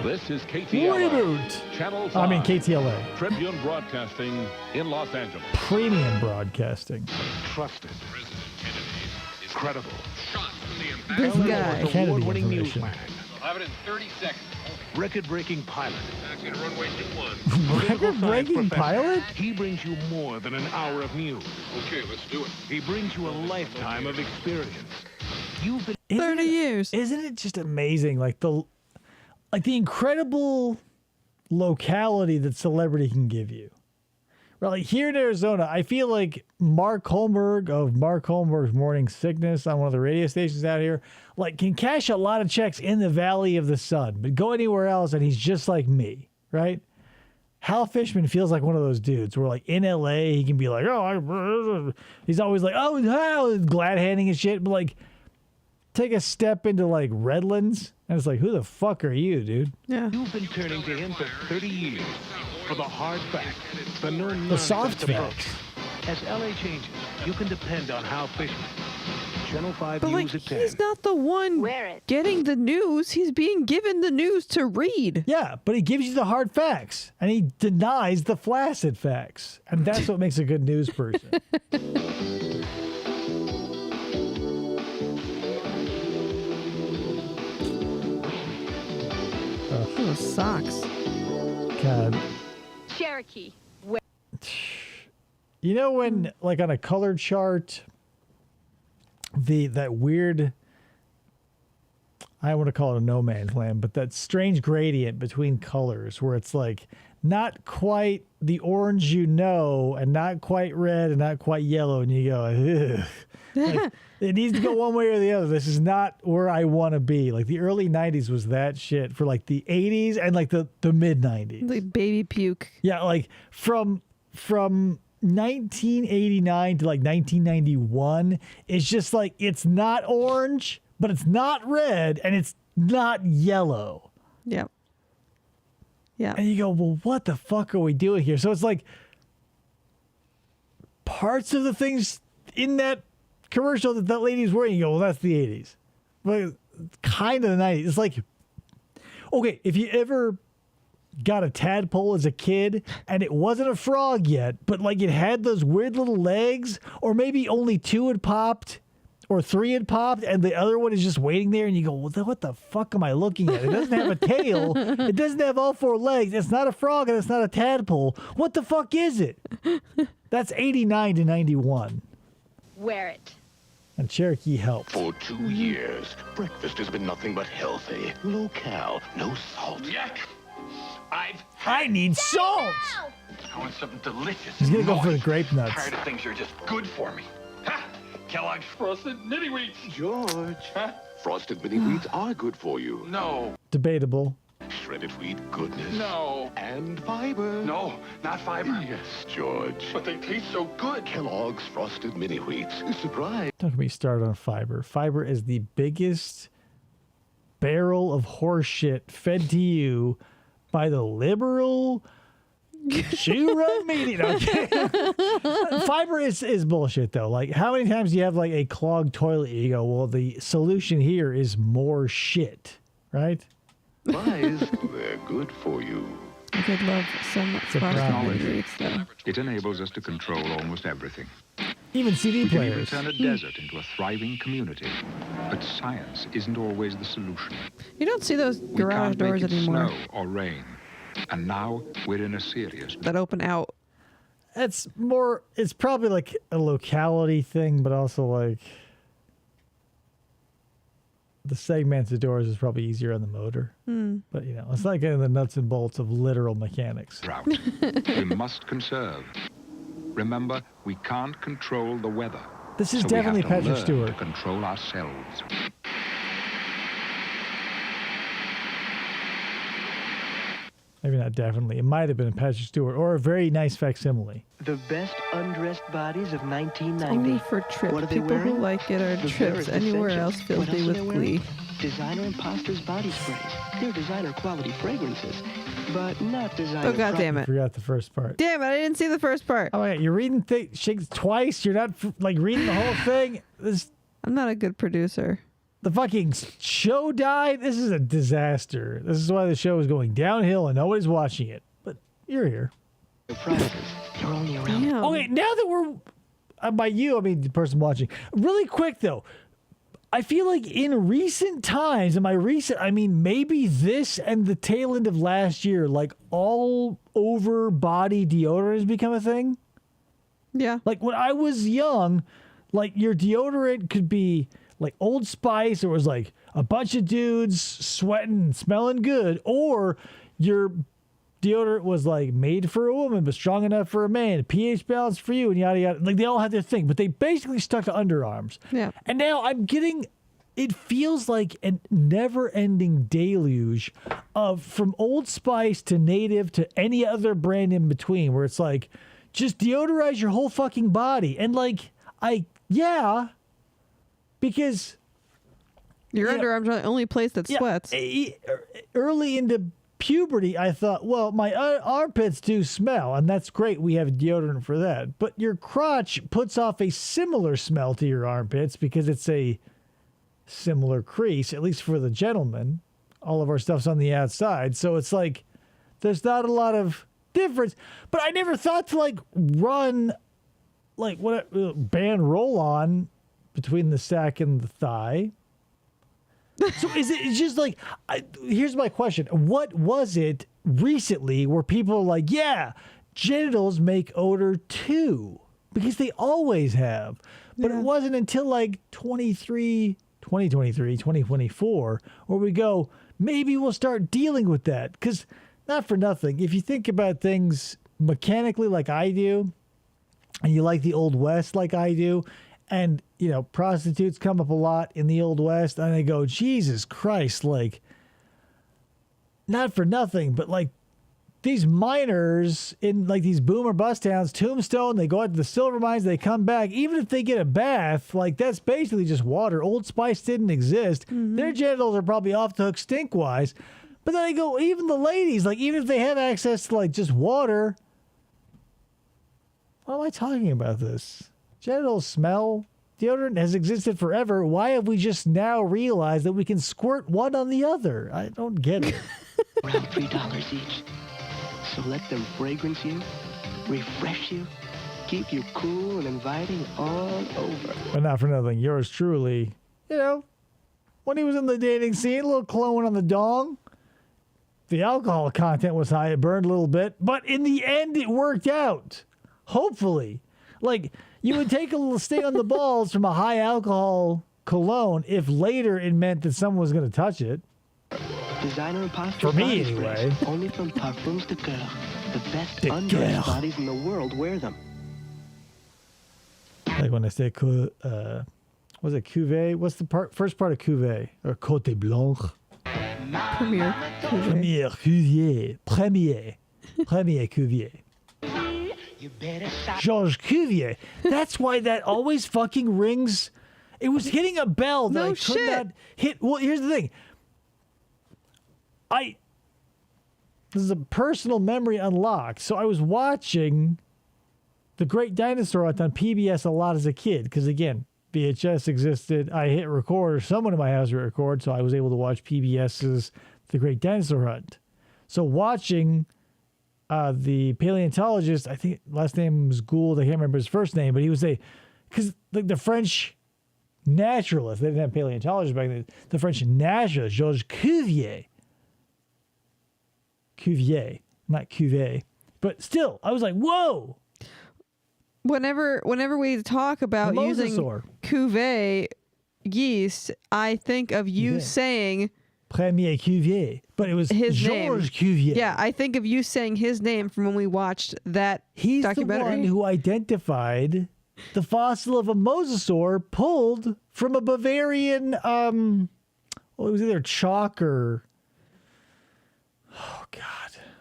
This is KTLA. Reboot. Channel 5. I mean, KTLA. Tribune Broadcasting in Los Angeles. Premium broadcasting. Trusted. Credible. This guy. Kennedy Award-winning information. newsman. We'll have it in 30 seconds. Record-breaking pilot. Back in runway 21. Record-breaking pilot? He brings you more than an hour of news. Okay, let's do it. He brings you a lifetime of experience. You've been 30 years. Isn't it just amazing? Like the incredible locality that celebrity can give you. Right, like here in Arizona, I feel like Mark Holmberg of Mark Holmberg's Morning Sickness on one of the radio stations out here, like can cash a lot of checks in the Valley of the Sun, but go anywhere else and he's just like me, right? Hal Fishman feels like one of those dudes where like in LA, he can be like, he's always like, oh, Hal, glad handing and shit, but like take a step into like Redlands and it's like, who the fuck are you, dude? Yeah. You've been turning to him for 30 years for the hard facts, the no The soft nonsense facts. approach. As LA changes, you can depend on Hal Fishman. Channel 5 But like, News at 10. he's not the one getting the news. He's being given the news to read. Yeah, but he gives you the hard facts and he denies the flaccid facts. And that's what makes a good news person. Those socks. God. Cherokee. You know when, like on a color chart, that weird, I want to call it a no man's land, but that strange gradient between colors where it's like not quite the orange and not quite red and not quite yellow, and you go, ugh. Like, it needs to go one way or the other. This is not where I want to be. Like the early 90s was that shit for like the 80s and like the mid 90s. Like baby puke. Yeah, like from 1989 to like 1991, it's just like it's not orange, but it's not red, and it's not yellow. Yep. Yeah. And you go, well, what the fuck are we doing here? So it's like parts of the things in that commercial that lady's wearing, you go, well, that's the 80s. But kind of the 90s. It's like, okay, if you ever got a tadpole as a kid and it wasn't a frog yet, but like it had those weird little legs, or maybe only 2 had popped or 3 had popped and the other one is just waiting there, and you go, well, what the fuck am I looking at? It doesn't have a tail. It doesn't have all 4 legs. It's not a frog and it's not a tadpole. What the fuck is it? That's 89 to 91. Wear it. And Cherokee helped. For 2 years, breakfast has been nothing but healthy. Low cal, no salt. Yuck! I need salt! I want something delicious. He's gonna go for the moist. grape nuts. Tired of things that are just good for me. Ha! Kellogg's Frosted Mini Wheats. George. Huh? Frosted mini wheats are good for you. No. Debatable. Shredded wheat goodness. No. And fiber. No, not fiber. Yes, George. But they taste so good. Kellogg's Frosted Mini Wheats. Surprise. Don't get me started on fiber. Fiber is the biggest barrel of horse shit fed to you by the liberal shoe run media. Okay. Fiber is bullshit though. Like, how many times do you have like a clogged toilet? You go, well, the solution here is more shit, right? Surprise. They're good for you. I could love some frosted treats though. It enables us to control almost everything. Even CD we players. can even turn a desert into a thriving community. But science isn't always the solution. You don't see those We garage can't doors make it anymore snow or rain. And now we're in a serious... that open out. It's probably like a locality thing, but also like the segmented doors is probably easier on the motor. But you know, it's not getting the nuts and bolts of literal mechanics. Drought. We must conserve. Remember, we can't control the weather. This is so definitely we have to Patrick learn Stewart. to control ourselves. Maybe not definitely. It might have been Patrick Stewart or a very nice facsimile. The best undressed bodies of 1990. Only for trips. What are they People wearing? who like it are The trips. very Anywhere essential. else fills What me else are with they wearing? glee. Designer Imposters body sprays. They're designer quality fragrances, but not designer. Oh, God damn I it. forgot the first part. Damn it, I didn't see the first part. Oh, yeah, you're reading things twice. You're not like reading the whole thing. I'm not a good producer. The fucking show died. This is a disaster. This is why the show is going downhill and nobody's watching it. But you're here. Prizes. You're only around. Damn. Okay, now that we're by you, I mean the person watching. Really quick though, I feel like in recent times, I mean maybe this and the tail end of last year, like all over body deodorant has become a thing. Yeah. Like when I was young, like your deodorant could be like Old Spice, or it was like a bunch of dudes sweating and smelling good, or your deodorant was like made for a woman but strong enough for a man, pH balance for you, and yada yada. Like they all had their thing, but they basically stuck to underarms. Yeah. And now it feels like a never-ending deluge of from Old Spice to Native to any other brand in between, where it's like just deodorize your whole fucking body. And like because your underarms are the only place that sweats. Early into puberty, I thought, well, my armpits do smell, and that's great. We have deodorant for that. But your crotch puts off a similar smell to your armpits because it's a similar crease, at least for the gentleman. All of our stuff's on the outside. So it's like there's not a lot of difference. But I never thought to like run like what band roll on between the sack and the thigh. So it's just like, here's my question. What was it recently where people are like, yeah, genitals make odor too? because they always have. But it wasn't until like 2024 where we go, maybe we'll start dealing with that. Because not for nothing, if you think about things mechanically like I do, and you like the Old West like I do, and, you know, prostitutes come up a lot in the Old West, and I go, Jesus Christ, like, not for nothing, but like these miners in like these boom or bust towns, Tombstone, they go out to the silver mines, they come back. Even if they get a bath, like that's basically just water. Old Spice didn't exist. Their genitals are probably off the hook stink wise. But then I go, even the ladies, like even if they have access to like just water, why am I talking about this? Genitals smell. Deodorant has existed forever. Why have we just now realized that we can squirt one on the other? I don't get it. Around $3 each. So let them fragrance you, refresh you, keep you cool and inviting all over. But not for nothing. Yours truly, you know, when he was in the dating scene, a little clone on the dong. The alcohol content was high. It burned a little bit. But in the end, it worked out. Hopefully. Like, you would take a little sting on the balls from a high alcohol cologne if later it meant that someone was going to touch it. Designer imposters For me, body sprays, anyway. Only from Parfums de Coeur. The best De undressed Coeur. bodies in the world wear them. Like when I say, was it cuvee? What's the first part of cuvee? Or Côte Blanc? Premier Premier Cuvier. Premier Cuvier. Georges Cuvier. That's why that always fucking rings. It was hitting a bell that I could not hit. Well, here's the thing. This is a personal memory unlocked. So I was watching The Great Dinosaur Hunt on PBS a lot as a kid. Because again, VHS existed. I hit record, or someone in my house hit record. So I was able to watch PBS's The Great Dinosaur Hunt. So watching the paleontologist, I think last name was Gould. I can't remember his first name, but he was because the French naturalist, they didn't have paleontologists back then. The French naturalist, Georges Cuvier, not Cuvée, but still, I was like, whoa. Whenever we talk about using Mosasaur. cuvée yeast, I think of you saying Premier Cuvier, but it was his Georges name. Cuvier. Yeah, I think of you saying his name from when we watched that He's documentary. the one who identified the fossil of a mosasaur pulled from a Bavarian, it was either chalk or, oh God,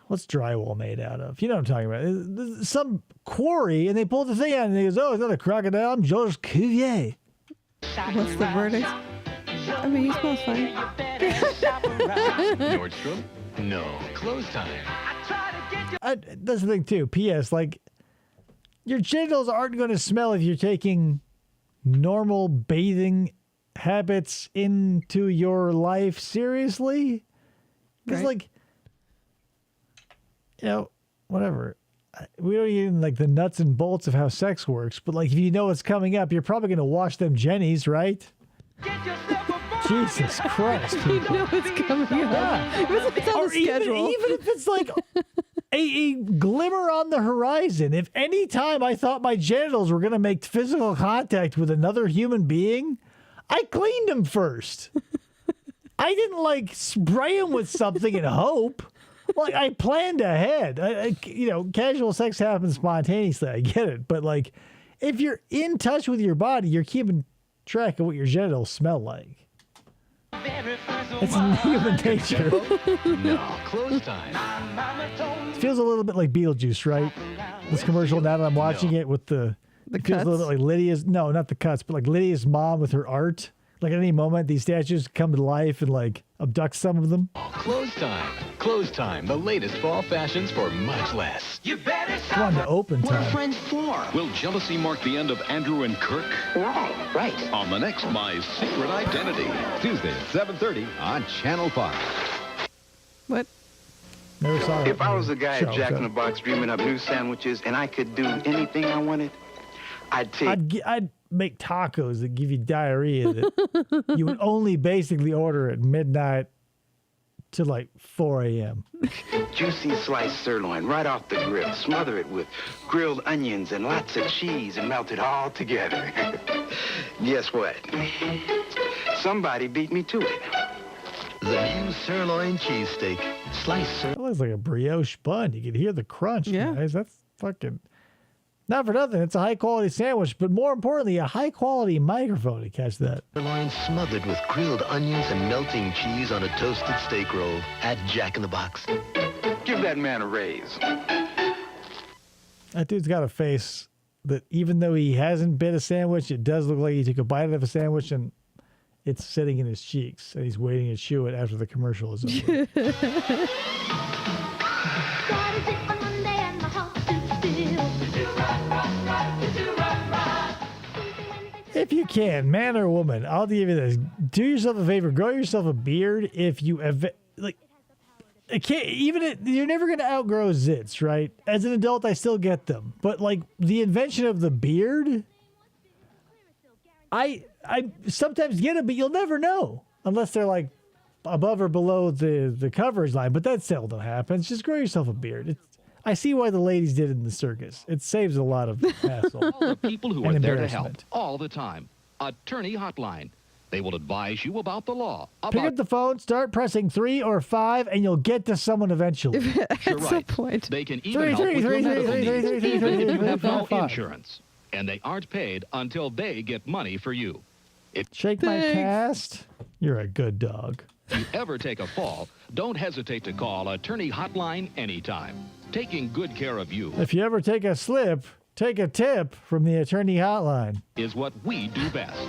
what's drywall made out of? You know what I'm talking about. Some quarry, and they pulled the thing out, and he goes, oh, it's not a crocodile, I'm Georges Cuvier. What's the verdict? I mean, he smells fine. Nordstrom? No. Close time. That's the thing, too. P.S. Like, your genitals aren't going to smell if you're taking normal bathing habits into your life seriously. Because, like, you know, whatever. We don't even like the nuts and bolts of how sex works, but like if you know what's coming up, you're probably going to wash them jennies, right? Jesus Christ. You know it's coming up. It's on the schedule. Even if it's like a glimmer on the horizon, if any time I thought my genitals were going to make physical contact with another human being, I cleaned them first. I didn't like spray them with something and hope. Like, I planned ahead. Casual sex happens spontaneously. I get it. But, like, if you're in touch with your body, you're keeping track of what your genitals smell like. It's in human nature. No. Close time. It feels a little bit like Beetlejuice, right? This commercial, now that I'm watching it with it feels a little bit like Lydia's, no, not the cuts, but like Lydia's mom with her art. Like at any moment, these statues come to life and like abduct some of them. Close time. Close time. The latest fall fashions for much less. You better Come on to open What are time. friends for? Will jealousy mark the end of Andrew and Kirk? Right. On the next My Secret Identity. Tuesday at 7:30 on Channel 5. What? Never saw that. If I was a guy show, at Jack so. in the Box dreaming up new sandwiches and I could do anything I wanted, I'd take... I'd make tacos that give you diarrhea that you would only basically order at midnight to like 4 a.m. Juicy sliced sirloin right off the grill. Smother it with grilled onions and lots of cheese and melt it all together. Guess what? Somebody beat me to it. The new sirloin cheesesteak. Sliced That looks like a brioche bun. You can hear the crunch, guys. That's fucking... Not for nothing. It's a high-quality sandwich, but more importantly, a high-quality microphone to catch that. sirloin smothered with grilled onions and melting cheese on a toasted steak roll at Jack in the Box. Give that man a raise. That dude's got a face that even though he hasn't bit a sandwich, it does look like he took a bite of a sandwich and it's sitting in his cheeks, and he's waiting to chew it after the commercial is over. If you can, man or woman, I'll give you this. Do yourself a favor. Grow yourself a beard if you you're never going to outgrow zits, right? As an adult, I still get them. But, like, the invention of the beard, I sometimes get it, but you'll never know. Unless they're, like, above or below the coverage line. But that seldom happens. Just grow yourself a beard. I see why the ladies did it in the circus. It saves a lot of hassle. All the people who are there to help all the time. Attorney Hotline. They will advise you about the law. Pick up the phone, start pressing 3 or 5, and you'll get to someone eventually. You're right. Point. They can even help with your medical needs, even if you have no insurance. And they aren't paid until they get money for you. Shake my cast. You're a good dog. If you ever take a fall, don't hesitate to call Attorney Hotline anytime. Taking good care of you If you ever take a slip, take a tip from the Attorney Hotline. is what we do best.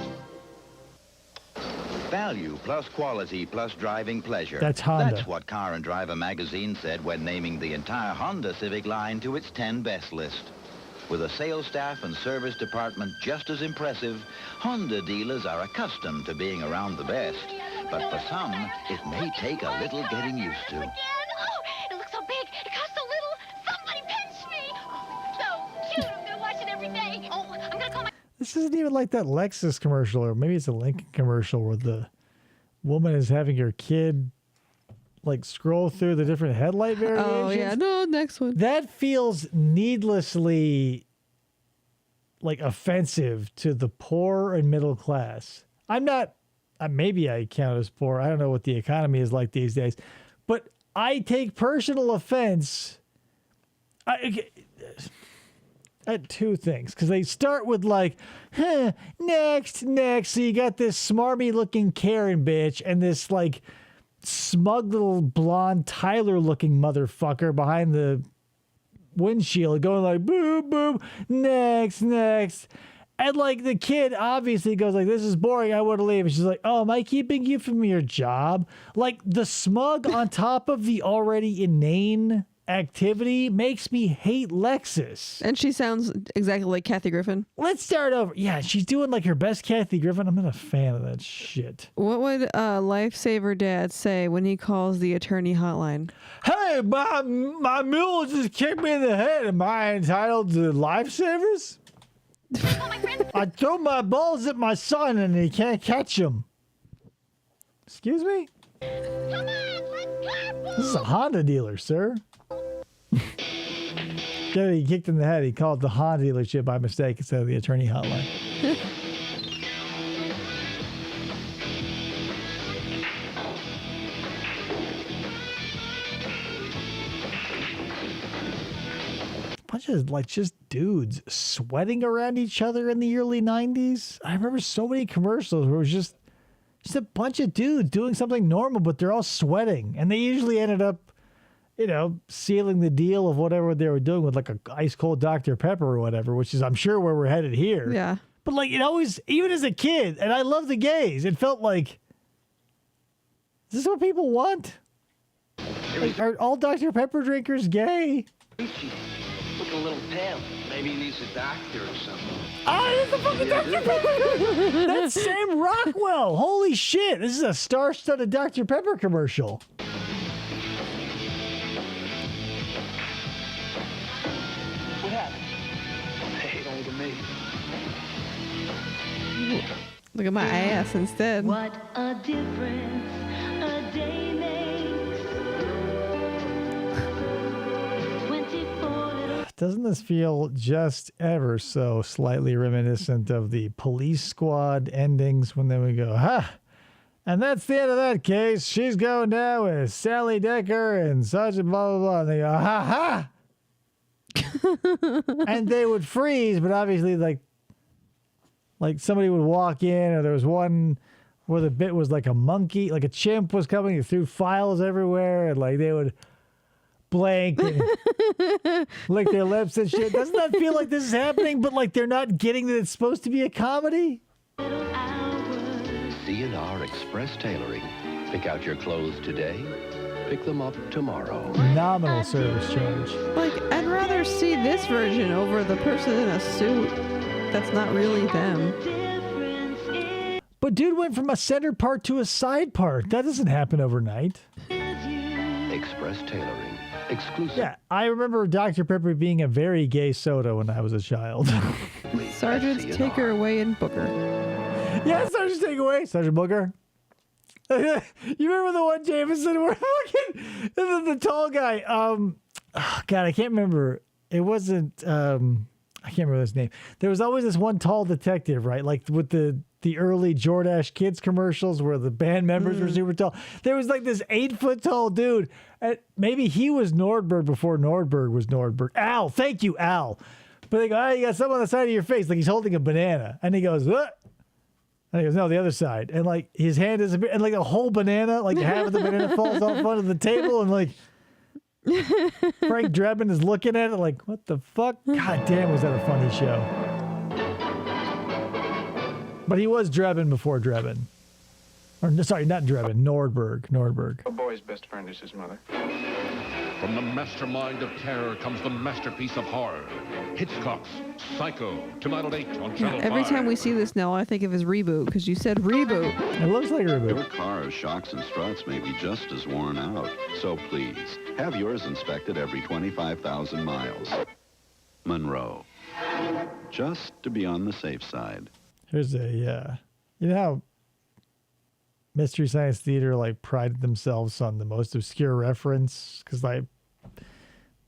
Value plus quality plus driving pleasure. That's Honda. That's what Car and Driver magazine said when naming the entire Honda Civic line to its 10 best list. With a sales staff and service department just as impressive, Honda dealers are accustomed to being around the best. But for some, it may take a little getting used to. It looks so big. It costs so little. Somebody pinch me. So cute. I'm gonna watch it every day. Oh, I'm gonna call my... This isn't even like that Lexus commercial, or maybe it's a Lincoln commercial where the woman is having her kid like scroll through the different headlight variations. Oh, yeah. No, next one. That feels needlessly like offensive to the poor and middle class. I'm not, maybe I count as poor. I don't know what the economy is like these days, but I take personal offense at two things, because they start with like, next. So you got this smarmy looking Karen bitch and this like smug little blonde Tyler looking motherfucker behind the windshield going like, boom, boom, next. And like the kid obviously goes like, this is boring, I want to leave. And she's like, oh, am I keeping you from your job? Like the smug on top of the already inane activity makes me hate Lexus. And she sounds exactly like Kathy Griffin. Let's start over. Yeah, she's doing like her best Kathy Griffin. I'm not a fan of that shit. What would Lifesaver Dad say when he calls the Attorney Hotline? Hey, my mule just kicked me in the head. Am I entitled to lifesavers? I threw my balls at my son and he can't catch them. Excuse me? This is a Honda dealer, sir. He kicked in the head. He called the Honda dealership by mistake instead of the Attorney Hotline. Bunch of like just dudes sweating around each other in the early 90s. I remember so many commercials where it was just a bunch of dudes doing something normal, but they're all sweating. And they usually ended up, sealing the deal of whatever they were doing with like a ice cold Dr. Pepper or whatever, which is I'm sure where we're headed here. Yeah. But like it always, even as a kid, and I love the gays, it felt like, is this what people want? Like, are all Dr. Pepper drinkers gay? Look a little pale. Maybe he needs a doctor or something. Oh, that's the fucking Dr. Pepper! That's Sam Rockwell! Holy shit! This is a star-studded Dr. Pepper commercial. What happened? Hey, don't look at me. Look at my ass instead. What a difference a day makes. Doesn't this feel just ever so slightly reminiscent of the Police Squad endings when they would go, ha! And that's the end of that case. She's going down with Sally Decker and such and blah, blah, blah. And they go, ha, ha! And they would freeze, but obviously, like somebody would walk in, or there was one where the bit was like a monkey, like a chimp was coming and threw files everywhere, and like they would blank and lick their lips and shit. Doesn't that feel like this is happening, but like they're not getting that it's supposed to be a comedy? C&R Express Tailoring. Pick out your clothes today, pick them up tomorrow. Nominal service charge. Like, I'd rather see this version over the person in a suit that's not really them. But dude went from a center part to a side part. That doesn't happen overnight. Express Tailoring. Exclusive. Yeah, I remember Dr. Pepper being a very gay soda when I was a child. Sergeant's take her away and book her. Yeah, Sergeant's take away. Sergeant Booker. You remember the one Jameson where the tall guy, oh God, I can't remember. It wasn't, I can't remember his name. There was always this one tall detective, right? Like with the early Jordache Kids commercials where the band members were super tall. There was like this 8-foot tall dude. Maybe he was Nordberg before Nordberg was Nordberg. Al, thank you, Al. But they go, oh, you got something on the side of your face. Like he's holding a banana. And he goes, what? And he goes, no, the other side. And like his hand is and like a whole banana, like half of the banana falls off onto the table. And like Frank Drebin is looking at it like, what the fuck? God damn, was that a funny show. But he was Drebin before Drebin. Or, sorry, not Drebin, Nordberg. A boy's best friend is his mother. From the mastermind of terror comes the masterpiece of horror. Hitchcock's Psycho, tonight at 8 on Channel 5. Every time we see this now, all I think of is Reboot, because you said Reboot. It looks like a reboot. Your car's shocks and struts may be just as worn out. So please, have yours inspected every 25,000 miles. Monroe. Just to be on the safe side. Here's you know how Mystery Science Theater like prided themselves on the most obscure reference? Because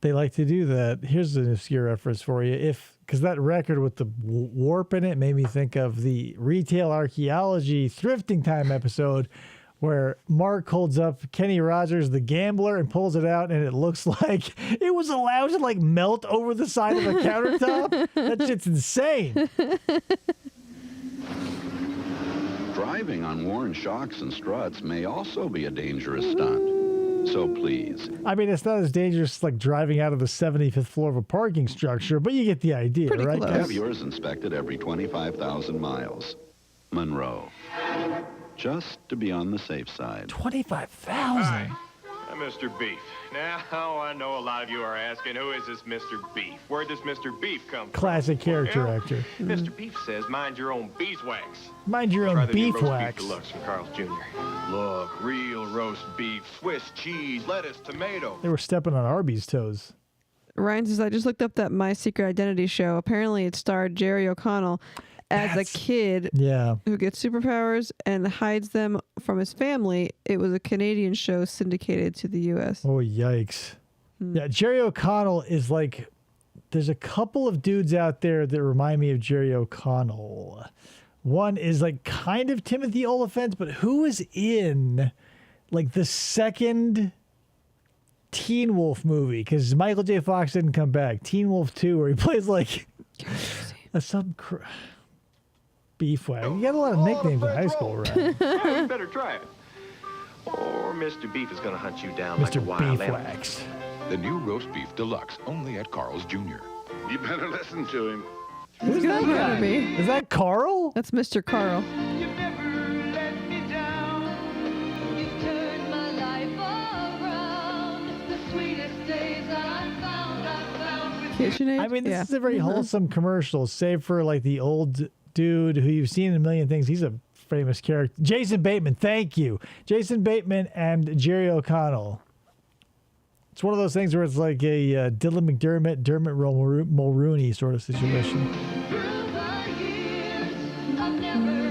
they like to do that. Here's an obscure reference for you. Because that record with the warp in it made me think of the Retail Archaeology Thrifting Time episode where Mark holds up Kenny Rogers, the gambler, and pulls it out, and it looks like it was allowed to like melt over the side of a countertop. That shit's insane. Driving on worn shocks and struts may also be a dangerous stunt. So please. I mean, it's not as dangerous like driving out of the 75th floor of a parking structure, but you get the idea, Pretty right? close. Have yours inspected every 25,000 miles. Monroe. Just to be on the safe side. 25,000? I'm Mr. Beef. Now, I know a lot of you are asking, who is this Mr. Beef? Where does Mr. Beef come from? Classic character actor. Mr. Beef says, mind your own beeswax. Mind your Try own the new roast beefwax. beef deluxe from Carl's Jr. Look, real roast beef, Swiss cheese, lettuce, tomato. They were stepping on Arby's toes. Ryan says, I just looked up that My Secret Identity show. Apparently it starred Jerry O'Connell as a kid who gets superpowers and hides them from his family. It was a Canadian show syndicated to the U.S. Oh, yikes. Yeah, Jerry O'Connell is like, there's a couple of dudes out there that remind me of Jerry O'Connell. One is like kind of Timothy Olyphant, but who is in like the second Teen Wolf movie? Because Michael J. Fox didn't come back. Teen Wolf 2, where he plays like Beefwag. You got a lot of nicknames in high school, right? You better try it. Or Mr. Beef is going to hunt you down like a wild animal. Beefwax. The new roast beef deluxe, only at Carl's Jr. You better listen to him. Who's that guy? Is that Carl? That's Mr. Carl. I mean, this is a very wholesome commercial, save for like the old dude who you've seen in a million things. He's a famous character. Jason Bateman, thank you. Jason Bateman and Jerry O'Connell. It's one of those things where it's like a Dylan McDermott, Dermot Mulrooney sort of situation.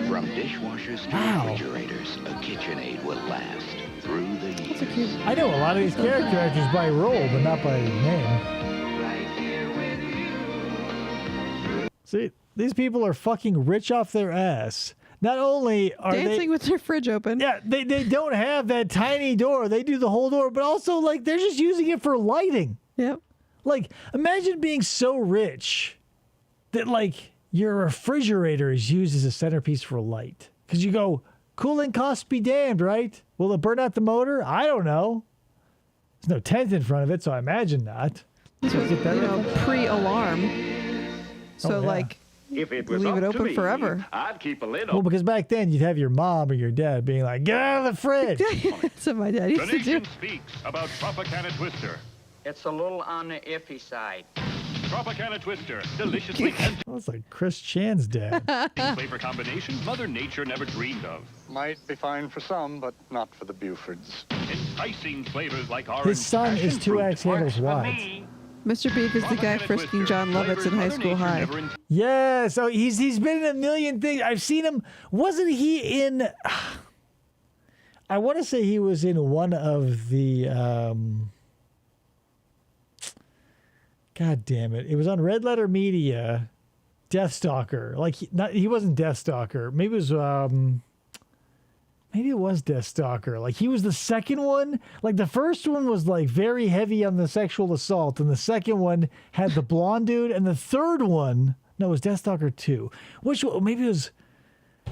From dishwashers to refrigerators, a KitchenAid will last through the years. I know a lot of these character actors by role, but not by name. See, these people are fucking rich off their ass. Not only are dancing with their fridge open. Yeah, they don't have that tiny door. They do the whole door, but also like they're just using it for lighting. Yep. Like imagine being so rich that like your refrigerator is used as a centerpiece for light. Because you go, cooling costs be damned, right? Will it burn out the motor? I don't know. There's no tent in front of it, so I imagine not. This was, pre-alarm. So, if it leave it open forever. I'd keep a lid Well, because back then you'd have your mom or your dad being like, get out of the fridge. That's what my dad used The to do. nation speaks about Tropicana Twister. It's a little on the iffy side. Tropicana Twister, deliciously tempting That's like Chris Chan's dad. flavor combination Mother Nature never dreamed of. Might be fine for some, but not for the Bufords. Enticing flavors like orange. His son is passion two fruit. axe handles wide. Mr. Beef is the guy frisking John Lovitz in High School High. Yeah, so he's been in a million things. I've seen him. Wasn't he in? I want to say he was in one of the. God damn it! It was on Red Letter Media. Deathstalker. Like he wasn't Deathstalker. Maybe it was. Maybe it was Deathstalker. Like he was the second one. Like the first one was like very heavy on the sexual assault, and the second one had the blonde dude, and the third one, no, it was Deathstalker 2. Which one? Maybe it was.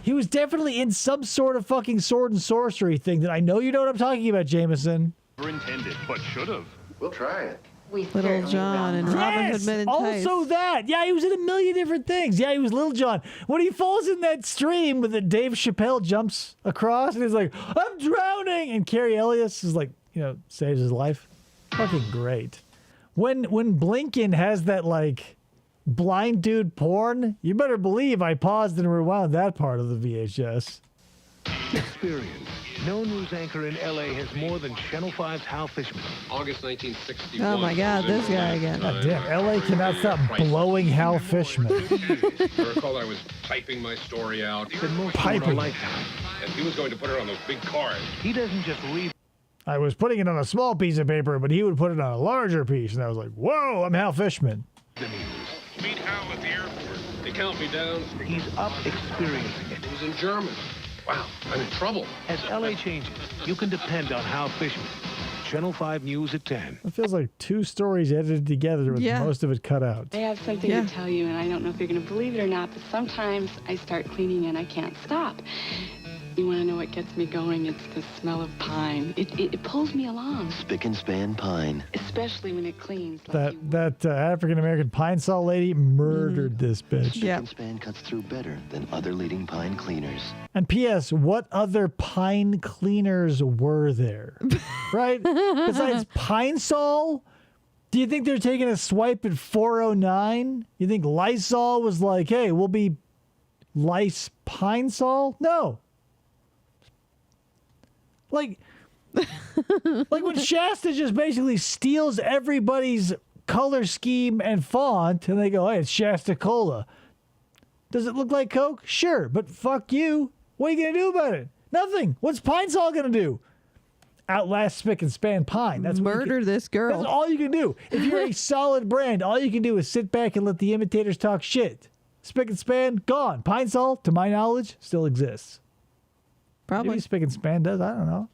He was definitely in some sort of fucking sword and sorcery thing that I know you know what I'm talking about, Jameson. Never intended, but should have. We'll try it. Little John and Robin Hood Men in Tights. Also that. Yeah, he was in a million different things. Yeah, he was Little John. When he falls in that stream with the Dave Chappelle jumps across and he's like, I'm drowning. And Carrie Elliott is like, saves his life. Fucking great. When Blinken has that like blind dude porn, you better believe I paused and rewound that part of the VHS. Experience. No news anchor in L.A. has more than Channel 5's Hal Fishman. August 1961. Oh my God, this guy again. God damn, L.A. cannot stop blowing Hal Fishman. I recall I was typing my story out. Piping. And he was going to put it on those big cards. He doesn't just read. I was putting it on a small piece of paper, but he would put it on a larger piece. And I was like, whoa, I'm Hal Fishman. Meet Hal at the airport. They count me down. He's up experiencing it. It was in German. Wow, I'm in trouble. As L.A. changes, you can depend on Hal Fishman. Channel 5 News at 10. It feels like two stories edited together with most of it cut out. I have something to tell you, and I don't know if you're going to believe it or not, but sometimes I start cleaning and I can't stop. You want to know what gets me going? It's the smell of pine. It pulls me along. Spick and span pine. Especially when it cleans. That African-American pine saw lady murdered this bitch. Spick and span cuts through better than other leading pine cleaners. And P.S., what other pine cleaners were there? Right? Besides Pine Sol? Do you think they're taking a swipe at 409? You think Lysol was like, hey, we'll be Lice Pine Sol? No. Like when Shasta just basically steals everybody's color scheme and font, and they go, hey, it's Shasta Cola. Does it look like Coke? Sure, but fuck you. What are you going to do about it? Nothing. What's Pine Sol going to do? Outlast Spick and Span Pine. That's murder this girl. That's all you can do. If you're a solid brand, all you can do is sit back and let the imitators talk shit. Spick and Span, gone. Pine Sol, to my knowledge, still exists. Probably. Maybe Spick and Span does. I don't know.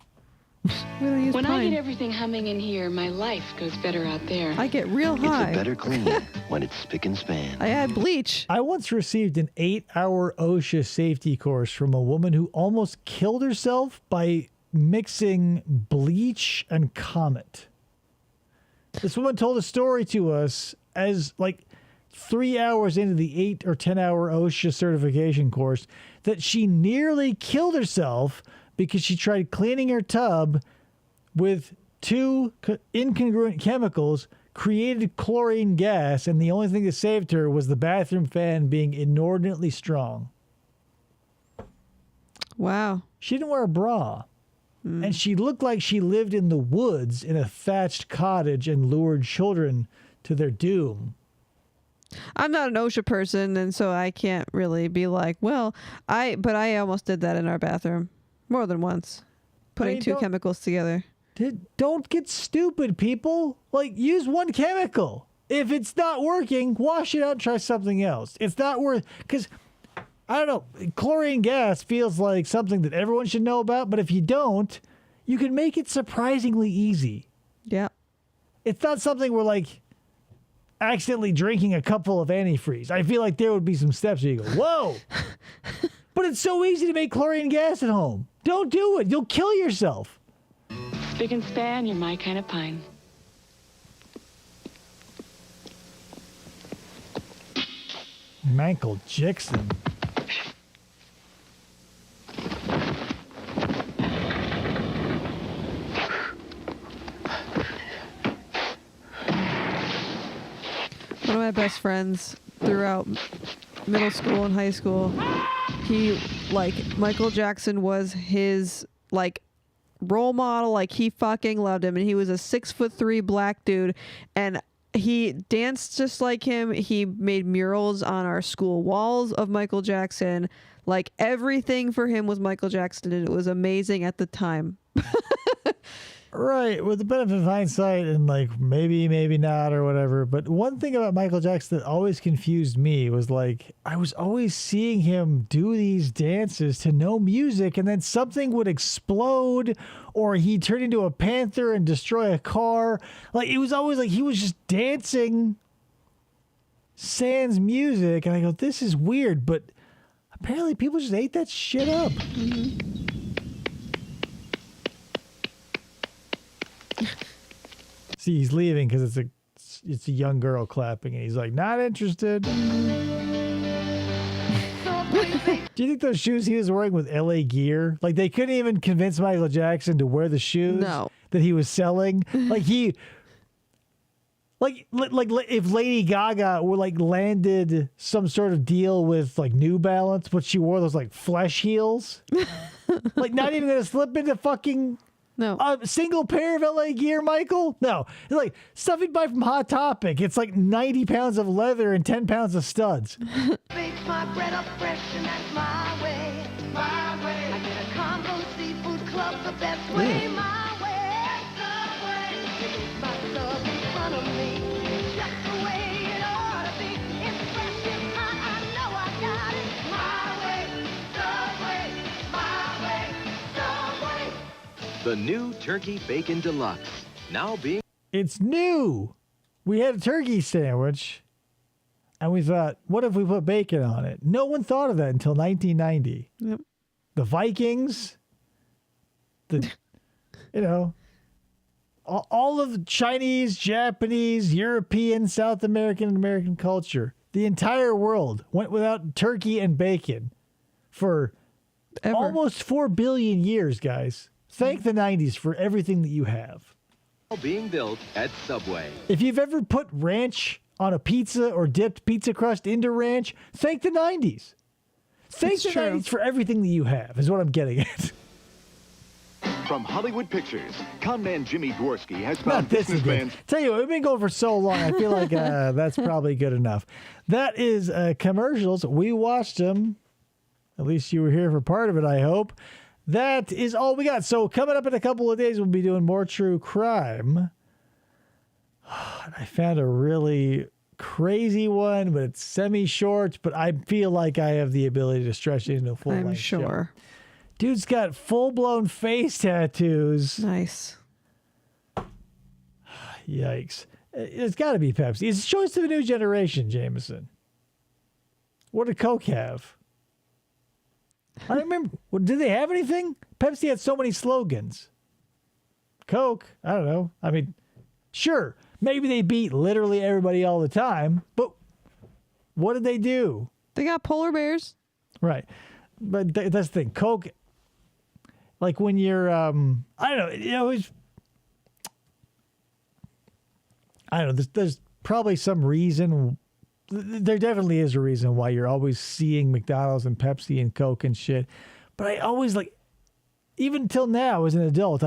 When I get everything humming in here, my life goes better out there. I get real high. It's a better clean when it's Spick and Span. I add bleach. I once received an 8-hour OSHA safety course from a woman who almost killed herself by mixing bleach and Comet. This woman told a story to us as like 3 hours into the 8 or 10 hour OSHA certification course that she nearly killed herself because she tried cleaning her tub with two incongruent chemicals, created chlorine gas, and the only thing that saved her was the bathroom fan being inordinately strong. Wow. She didn't wear a bra. And she looked like she lived in the woods in a thatched cottage and lured children to their doom. I'm not an OSHA person, and so I can't really be like, but I almost did that in our bathroom more than once, putting two chemicals together. Don't get stupid, people. Like, use one chemical. If it's not working, wash it out and try something else. It's not worth, because, I don't know, chlorine gas feels like something that everyone should know about, but if you don't, you can make it surprisingly easy. Yeah. It's not something where, like, accidentally drinking a cupful of antifreeze. I feel like there would be some steps where you go, whoa! But it's so easy to make chlorine gas at home. Don't do it. You'll kill yourself. Spick and span, you're my kind of pine. Michael Jackson. One of my best friends throughout middle school and high school, he, like, Michael Jackson was his, like, role model. Like, he fucking loved him, and he was a 6'3" black dude, and he danced just like him. He made murals on our school walls of Michael Jackson. Like, everything for him was Michael Jackson, and it was amazing at the time. Right, with the benefit of hindsight and, like, maybe not or whatever. But one thing about Michael Jackson that always confused me was, like, I was always seeing him do these dances to no music, and then something would explode, or he'd turn into a panther and destroy a car. Like, it was always like he was just dancing sans music, and I go, this is weird, but apparently people just ate that shit up. Mm-hmm. See, he's leaving because it's a young girl clapping, and he's like, not interested. Do you think those shoes he was wearing with LA Gear? Like, they couldn't even convince Michael Jackson to wear the shoes that he was selling? Like, like if Lady Gaga were, like, landed some sort of deal with, like, New Balance, but she wore those, like, flesh heels? Like, not even gonna slip into fucking... No. A single pair of LA Gear, Michael? No. It's like stuff you'd buy from Hot Topic. It's like 90 pounds of leather and 10 pounds of studs. Bake my bread up fresh and that's my way. My way. I get a combo seafood club the best way. My way. Subway. It is my sub in front of me. Just the way it ought to be. It's fresh and hot. I know I got it. My way. Subway. My way. Subway. The new Turkey Bacon Deluxe. Now being... It's new. We had a turkey sandwich, and we thought, what if we put bacon on it? No one thought of that until 1990. Yep. The Vikings, all of the Chinese, Japanese, European, South American, and American culture. The entire world went without turkey and bacon for almost 4 billion years, guys. Thank the 90s for everything that you have. Being built at Subway. If you've ever put ranch on a pizza or dipped pizza crust into ranch, thank the 90s. Thank the 90s for everything that you have, is what I'm getting at. From Hollywood Pictures, conman Jimmy Dworsky has Not found this again. Tell you what, we've been going for so long, I feel like that's probably good enough. That is commercials. We watched them. At least you were here for part of it, I hope. That is all we got. So coming up in a couple of days, we'll be doing more true crime. I found a really crazy one, but it's semi-short, but I feel like I have the ability to stretch it into a full-length I'm sure. show. Dude's got full-blown face tattoos. Nice. Yikes. It's got to be Pepsi. It's a choice of a new generation, Jameson. What did Coke have? I don't remember. Did they have anything? Pepsi had so many slogans. Coke, I don't know. I mean, sure, maybe they beat literally everybody all the time, but what did they do? They got polar bears. Right. But that's the thing. Coke, like when you're, I don't know, I don't know, there's probably some reason. There definitely is a reason why you're always seeing McDonald's and Pepsi and Coke and shit. But I always even till now as an adult,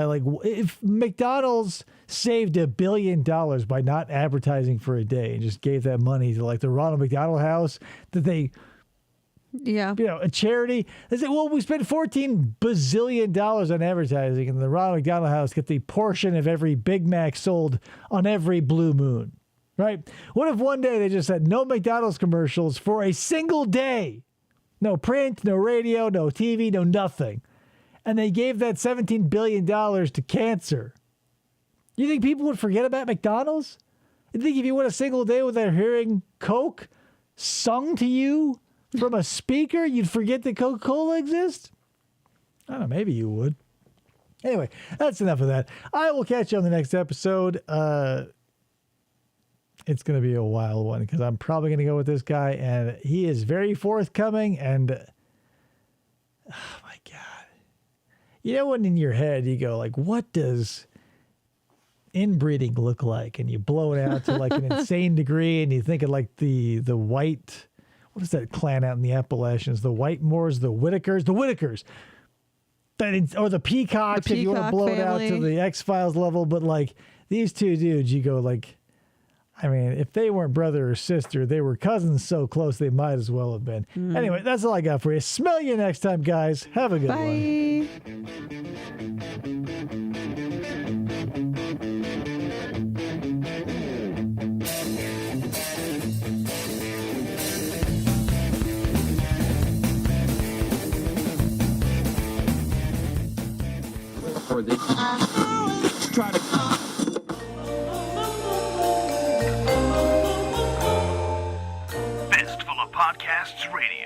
if McDonald's saved $1 billion by not advertising for a day and just gave that money to the Ronald McDonald House that they, a charity. They say, well, we spent $14 bazillion on advertising and the Ronald McDonald House get the portion of every Big Mac sold on every blue moon. right? What if one day they just said no McDonald's commercials for a single day? No print, no radio, no TV, no nothing. And they gave that $17 billion to cancer. You think people would forget about McDonald's? You think if you went a single day without hearing Coke sung to you from a speaker, you'd forget that Coca-Cola exists? I don't know, maybe you would. Anyway, that's enough of that. I will catch you on the next episode. It's going to be a wild one because I'm probably going to go with this guy, and he is very forthcoming, and oh my God. You know when in your head you go like, what does inbreeding look like? And you blow it out to like an insane degree, and you think of like the white, what is that clan out in the Appalachians? The Whitemoors, the Whitakers, or the Peacocks, if you want to blow it out to the X-Files level. But like these two dudes, you go like, I mean, if they weren't brother or sister, they were cousins so close they might as well have been. Anyway, that's all I got for you. Smell you next time, guys. Have a good one. For this, try to. Fistful of Podcasts Radio.